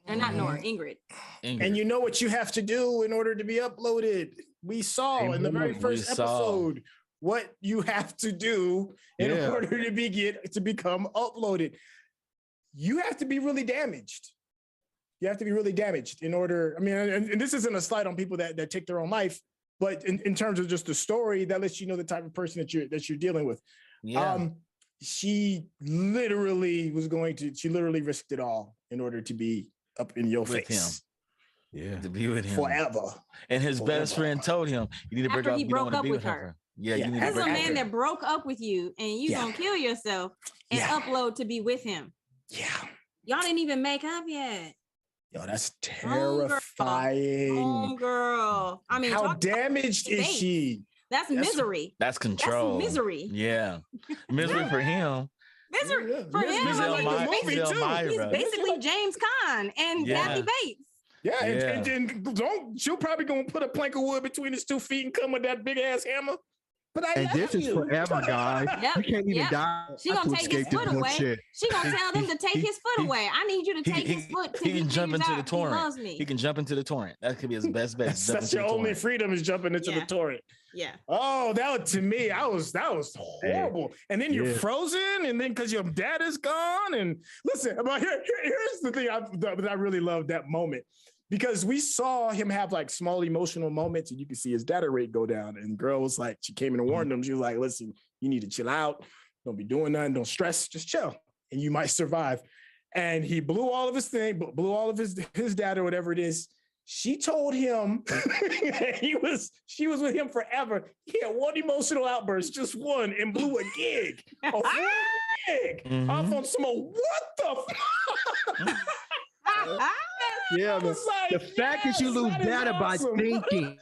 Or not Nora, Ingrid. And you know what you have to do in order to be uploaded. We saw in the very first episode what you have to do in order to become uploaded. You have to be really damaged. You have to be really damaged in order. I mean, and this isn't a slight on people that take their own life, but in terms of just the story, that lets you know the type of person that you're dealing with. Yeah. She literally risked it all in order to be up in your face. Yeah. To be with him. Forever. And his best friend told him, you need to break up. You don't want to be with her. Yeah, you need to break up. This is a man that broke up with you and you gonna kill yourself and upload to be with him. Yeah. Y'all didn't even make up yet. Yo, that's terrifying. Girl. I mean, how damaged is she? That's misery. That's control. That's misery. Yeah. Misery for him. Misery for him. He's basically James Caan and Kathy Bates. Yeah, and she'll probably gonna put a plank of wood between his 2 feet and come with that big ass hammer. But this is forever, guys. You can't even die. She gonna take his foot away. She gonna tell them to take his foot away. I need you to take his foot. He can jump into the torrent. He can jump into the torrent. That could be his best bet. That's your only freedom is jumping into the torrent. Yeah. Oh, to me, that was horrible. And then you're frozen, and then because your dad is gone. And listen, but here's the thing that I really love that moment. Because we saw him have like small emotional moments and you can see his data rate go down. And the girl was like, she came in and warned him. She was like, listen, you need to chill out. Don't be doing nothing. Don't stress. Just chill. And you might survive. And he blew all of his data, whatever it is. She told him she was with him forever. He had one emotional outburst, just one, and blew a gig. A full gig. Off on some what the fuck? Yeah, man. Like, the fact that you lose data awesome. by thinking,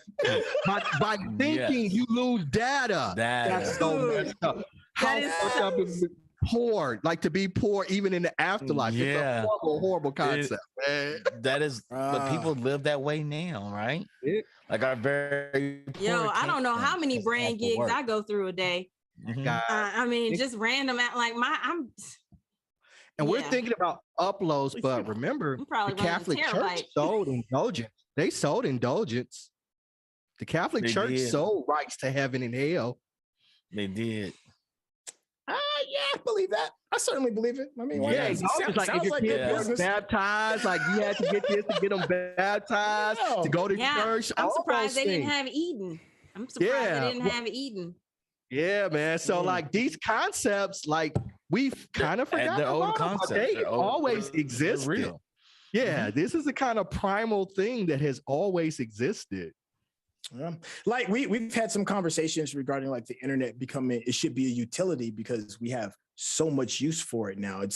by thinking, you lose data. That's so messed up. How fucked up is poor? Like to be poor even in the afterlife. It's a horrible concept, man. That is, but people live that way now, right? Like our very Yo, I don't know how many brand gigs I go through a day. I mean, just random at like And we're thinking about uploads, but remember, the Catholic Church sold indulgence. They sold indulgence. The Catholic Church sold rights to heaven and hell. They did. Yeah, I believe that. I certainly believe it. I mean, it sounds like if your kids were baptized, like you had to get this to get them baptized to go to church. I'm surprised they didn't have Eden. I'm surprised they didn't have Eden. Yeah, man. So like these concepts, like we've kind of forgotten the old about concepts. They always existed. Yeah, this is the kind of primal thing that has always existed. Yeah. Like we've had some conversations regarding like the internet becoming, it should be a utility because we have so much use for it now. It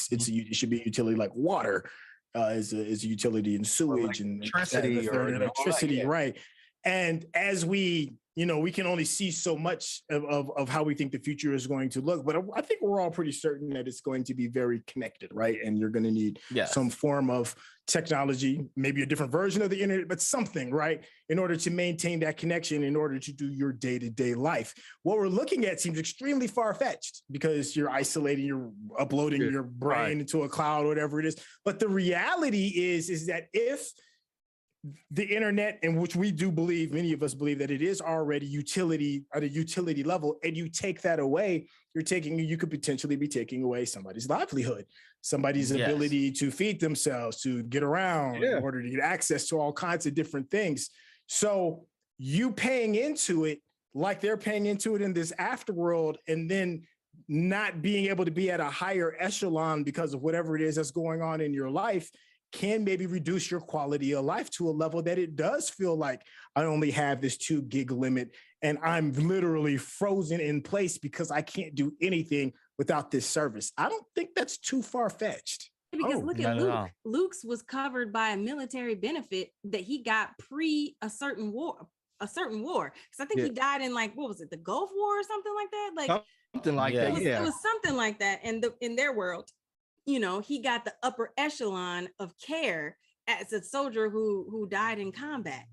should be a utility like water is a utility, and sewage and electricity, right? And as we can only see so much of how we think the future is going to look, but I think we're all pretty certain that it's going to be very connected, right? And you're going to need some form of technology, maybe a different version of the internet, but something, right? In order to maintain that connection, in order to do your day-to-day life. What we're looking at seems extremely far-fetched because you're isolating, you're uploading your brain into a cloud, whatever it is. But the reality is that if the internet, in which we do believe, many of us believe that it is already utility at a utility level, and you take that away, you could potentially be taking away somebody's livelihood, somebody's ability to feed themselves, to get around in order to get access to all kinds of different things. So you paying into it like they're paying into it in this afterworld, and then not being able to be at a higher echelon because of whatever it is that's going on in your life can maybe reduce your quality of life to a level that it does feel like I only have this 2 gig limit and I'm literally frozen in place because I can't do anything without this service. I don't think that's too far-fetched. Because look at Luke. Luke's was covered by a military benefit that he got pre a certain war. Because I think he died in like, what was it, the Gulf War or something like that? Like something like that. It was something like that. And in their world, he got the upper echelon of care as a soldier who died in combat.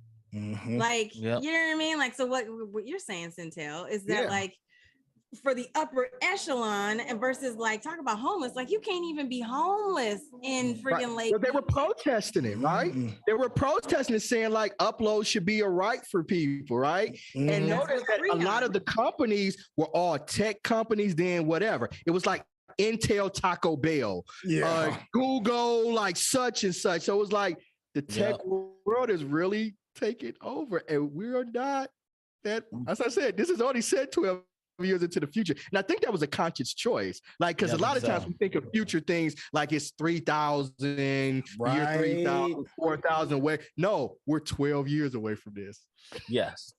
Like, you know what I mean? Like, so what you're saying, Centel, is that like for the upper echelon and versus like talk about homeless, like you can't even be homeless in freaking Lake. Well, they were protesting it, right? They were protesting it, saying like upload should be a right for people, right? And notice that a lot of the companies were all tech companies, then whatever. It was like Intel, Taco Bell, Google, like such and such. So it was like the tech world is really taking over, and we're not that. As I said, this is already said 12 years into the future, and I think that was a conscious choice. Like, because a lot of times we think of future things like it's 3,000, year 3,000, 4,000 away. No, we're 12 years away from this. Yes.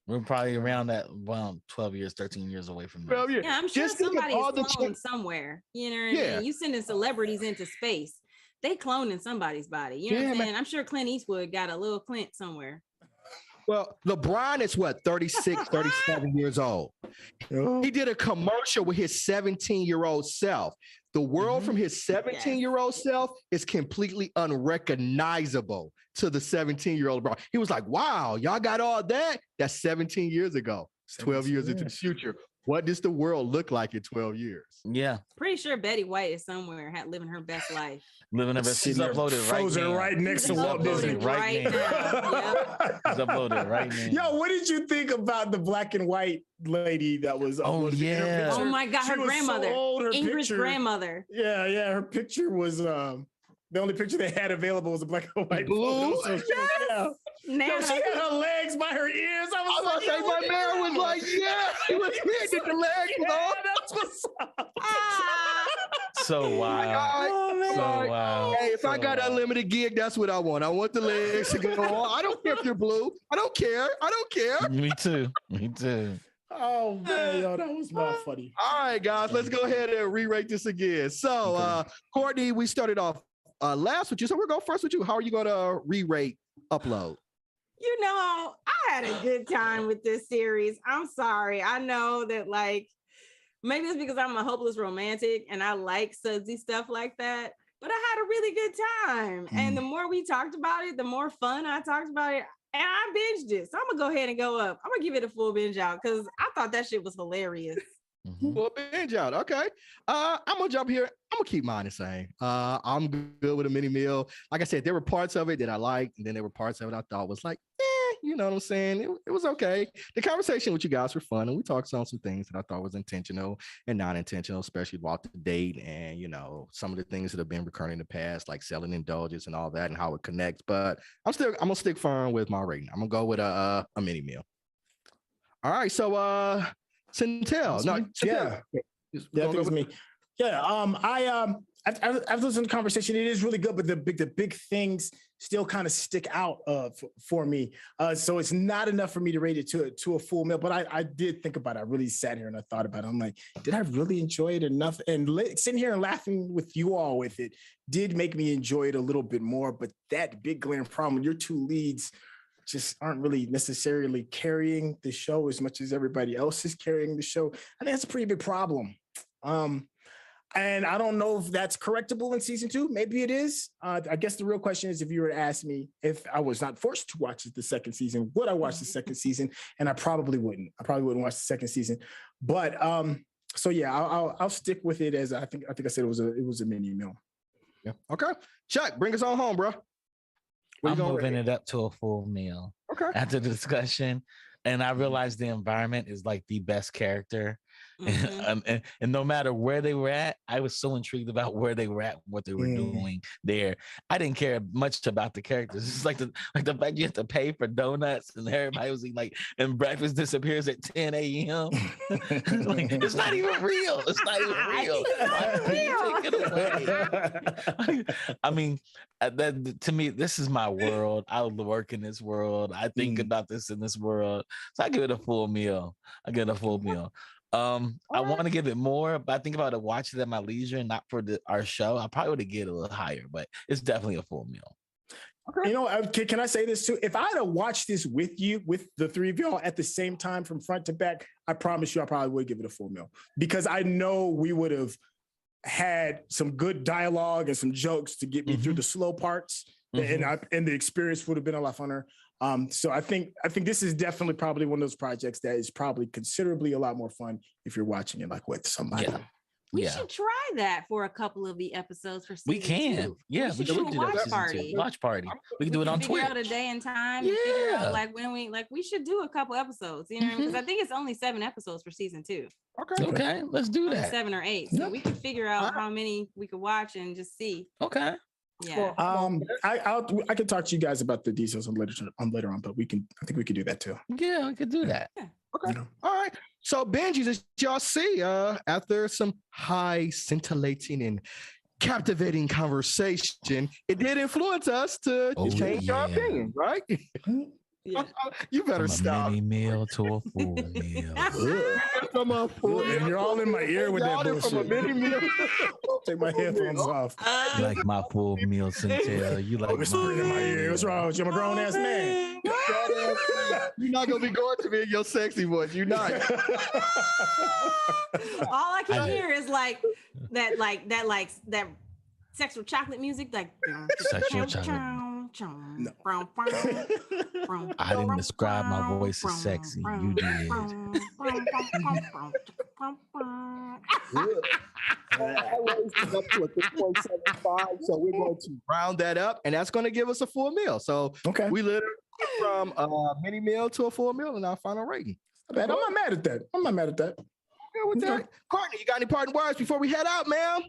We're probably around that 12 years, 13 years away from that. Yeah, I'm sure somebody's cloned somewhere. You know what I mean? You sending celebrities into space. They cloning somebody's body. You know what I'm saying? I'm sure Clint Eastwood got a little Clint somewhere. Well, LeBron is 36, 37 years old. He did a commercial with his 17-year-old self. The world from his 17-year-old self is completely unrecognizable to the 17-year-old LeBron. He was like, wow, y'all got all that? That's 17 years ago. 12 years into the future. What does the world look like in 12 years? Yeah. Pretty sure Betty White is somewhere living her best life. Living her best. She's uploaded right next to Walt Disney right now. She's uploaded right now. Yo, what did you think about the black and white lady that was uploaded? Oh my God, her grandmother. So old, Ingrid's grandmother. Yeah, her picture was the only picture they had available was a black and white photo. So she had her legs by her ears. I was like, my man was like, he was here. The legs was on. That's what's up. So wild. Oh, So wild. Hey, if I got an unlimited gig, that's what I want. I want the legs to go on. I don't care if you're blue. I don't care. Me too. Me too. Oh man, yo, that was not funny. All right, guys, let's go ahead and re-rate this again. So, Courtney, we started off last with you, so we'll go first with you. How are you going to re-rate Upload? You know, I had a good time with this series. I'm sorry. I know that, like, maybe it's because I'm a hopeless romantic and I like sudsy stuff like that, but I had a really good time. And the more we talked about it, the more fun I talked about it. And I binged it. So I'm going to go ahead and go up. I'm going to give it a full binge out because I thought that shit was hilarious. Full binge out. Okay. I'm going to jump here. I'm going to keep mine the same. I'm good with a mini meal. Like I said, there were parts of it that I liked, and then there were parts of it I thought was like, you know what I'm saying? It was okay. The conversation with you guys were fun, and we talked on some things that I thought was intentional and non-intentional, especially about the date and, you know, some of the things that have been recurring in the past, like selling indulgence and all that and how it connects. But I'm gonna stick firm with my rating. I'm gonna go with a mini meal. All right, so Centel. No, yeah, I think it's me. Yeah, I've listened to the conversation. It is really good, but the big things still kind of stick out for me. So it's not enough for me to rate it to a full meal. But I did think about it. I really sat here and I thought about it. I'm like, did I really enjoy it enough? And sitting here and laughing with you all with it did make me enjoy it a little bit more. But that big glaring problem, your two leads just aren't really necessarily carrying the show as much as everybody else is carrying the show. I think that's a pretty big problem. And I don't know if that's correctable in season 2. Maybe it is. I guess the real question is, if you were to ask me if I was not forced to watch the second season, would I watch the second season? And I probably wouldn't. I probably wouldn't watch the second season. But so yeah, I'll stick with it as I think I said it was a mini meal. Yeah. Okay. Chuck, bring us on home, bro. I'm moving it up to a full meal. Okay. After the discussion, and I realized the environment is like the best character. And no matter where they were at, I was so intrigued about where they were at, what they were doing there. I didn't care much about the characters. It's like the fact you have to pay for donuts and everybody was eating, like, and breakfast disappears at 10 a.m. Like, it's not even real. It's not even real. I mean, that, to me, this is my world. I work in this world. I think about this in this world. So I give it a full meal. I want to give it more, but I think about it, watch it at my leisure and not for our show. I probably would get a little higher, but it's definitely a full meal. Okay. You know, can I say this too? If I had watched this with you, with the three of y'all at the same time from front to back, I promise you I probably would give it a full meal, because I know we would have had some good dialogue and some jokes to get me through the slow parts, and the experience would have been a lot funner. So I think this is definitely probably one of those projects that is probably considerably a lot more fun if you're watching it like with somebody. Yeah. We should try that for a couple of the episodes for season 2. We can. Yeah, we should do a watch party. Watch party. We can do it on Twitch. Figure out a day and time. Yeah. Figure out, like, when we should do a couple episodes. You know, because I think it's only 7 episodes for season 2. Okay. Let's do that. 7 or 8. So we can figure out how many we could watch and just see. Okay. Yeah. I can talk to you guys about the details later on, but I think we could do that too. Yeah, we could do that. Yeah. Okay. All right. So Benji, as y'all see, after some high scintillating and captivating conversation, it did influence us to change our opinion, right? Yeah. You better from stop. A mini meal to a full meal. From a full And you're all in my ear with that bullshit. From a mini meal. Take my headphones off. You like my full meal, Centel. You like whispering in my ear. What's wrong with you? I'm a grown ass man. You're not gonna be going to me in your sexy voice. You're not. All I can hear is like that sexual chocolate music, like sexual chocolate. No. I didn't describe my voice as sexy. You did. So we're going to round that up, and that's going to give us a full meal. So we literally from a mini meal to a full meal in our final rating. I'm not mad at that. Yeah, with that. Courtney, you got any parting words before we head out, ma'am?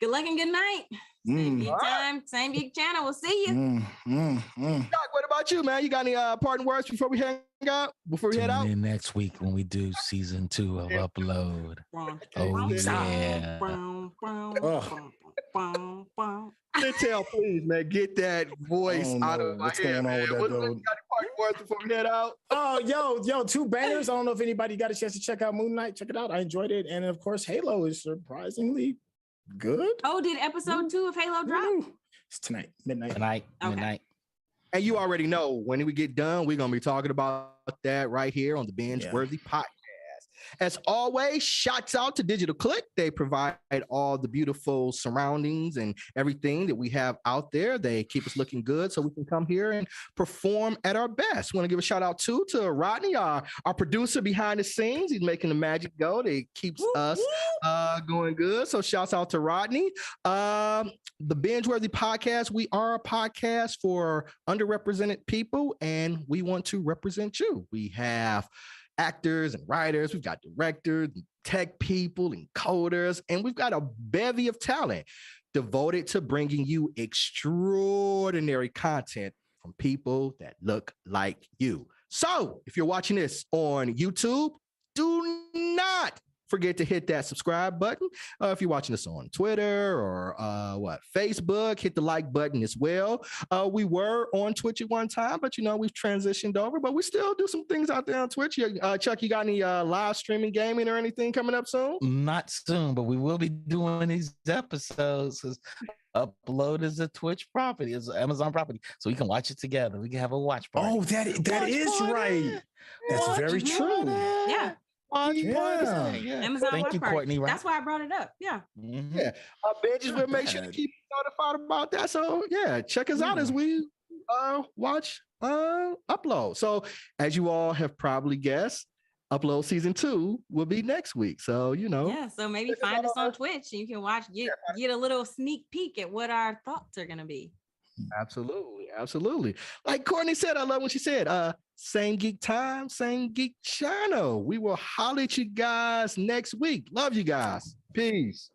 Good luck and good night. Same geek time, same geek channel. We'll see you. Doc, what about you, man? You got any parting words before we hang out? Before we head out? Tune in next week when we do season 2 of Upload. Oh yeah. Tell, please, man, get that voice out of my head. What's going on with that, What dude? got any parting words before we head out? Oh, yo, 2 bangers. I don't know if anybody got a chance to check out Moon Knight. Check it out. I enjoyed it. And of course, Halo is surprisingly good. Oh, did episode 2 of Halo drop? Woo. It's tonight, midnight. Midnight. And you already know when we get done, we're gonna be talking about that right here on the BingeWorthy podcast. As always, shouts out to Digital Click. They provide all the beautiful surroundings and everything that we have out there. They keep us looking good so we can come here and perform at our best. Want to give a shout out too to Rodney, our producer behind the scenes. He's making the magic go. That keeps us going good. So shouts out to Rodney. The BingeWorthy podcast, we are a podcast for underrepresented people, and we want to represent you. We have actors and writers, we've got directors, and tech people, and coders, and we've got a bevy of talent devoted to bringing you extraordinary content from people that look like you. So if you're watching this on YouTube, do not forget to hit that subscribe button. If you're watching this on Twitter or Facebook, hit the like button as well. We were on Twitch at one time, but we've transitioned over, but we still do some things out there on Twitch. Chuck, you got any live streaming gaming or anything coming up soon? Not soon, but we will be doing these episodes because Upload is a Twitch property, it's an Amazon property, so we can watch it together. We can have a watch party. Oh, that is right. That's very true. Yeah. Amazon Thank you, Party. Courtney. Right? That's why I brought it up. Yeah. Mm-hmm. Yeah. Binges will make sure to keep you notified about that. So yeah, check us out as we watch Upload. So as you all have probably guessed, Upload season 2 will be next week. So Yeah. So maybe find us on Twitch and you can watch, get a little sneak peek at what our thoughts are gonna be. Absolutely. Like Courtney said, I love what she said. Same geek time, same geek channel. We will holler at you guys next week. Love you guys. Peace.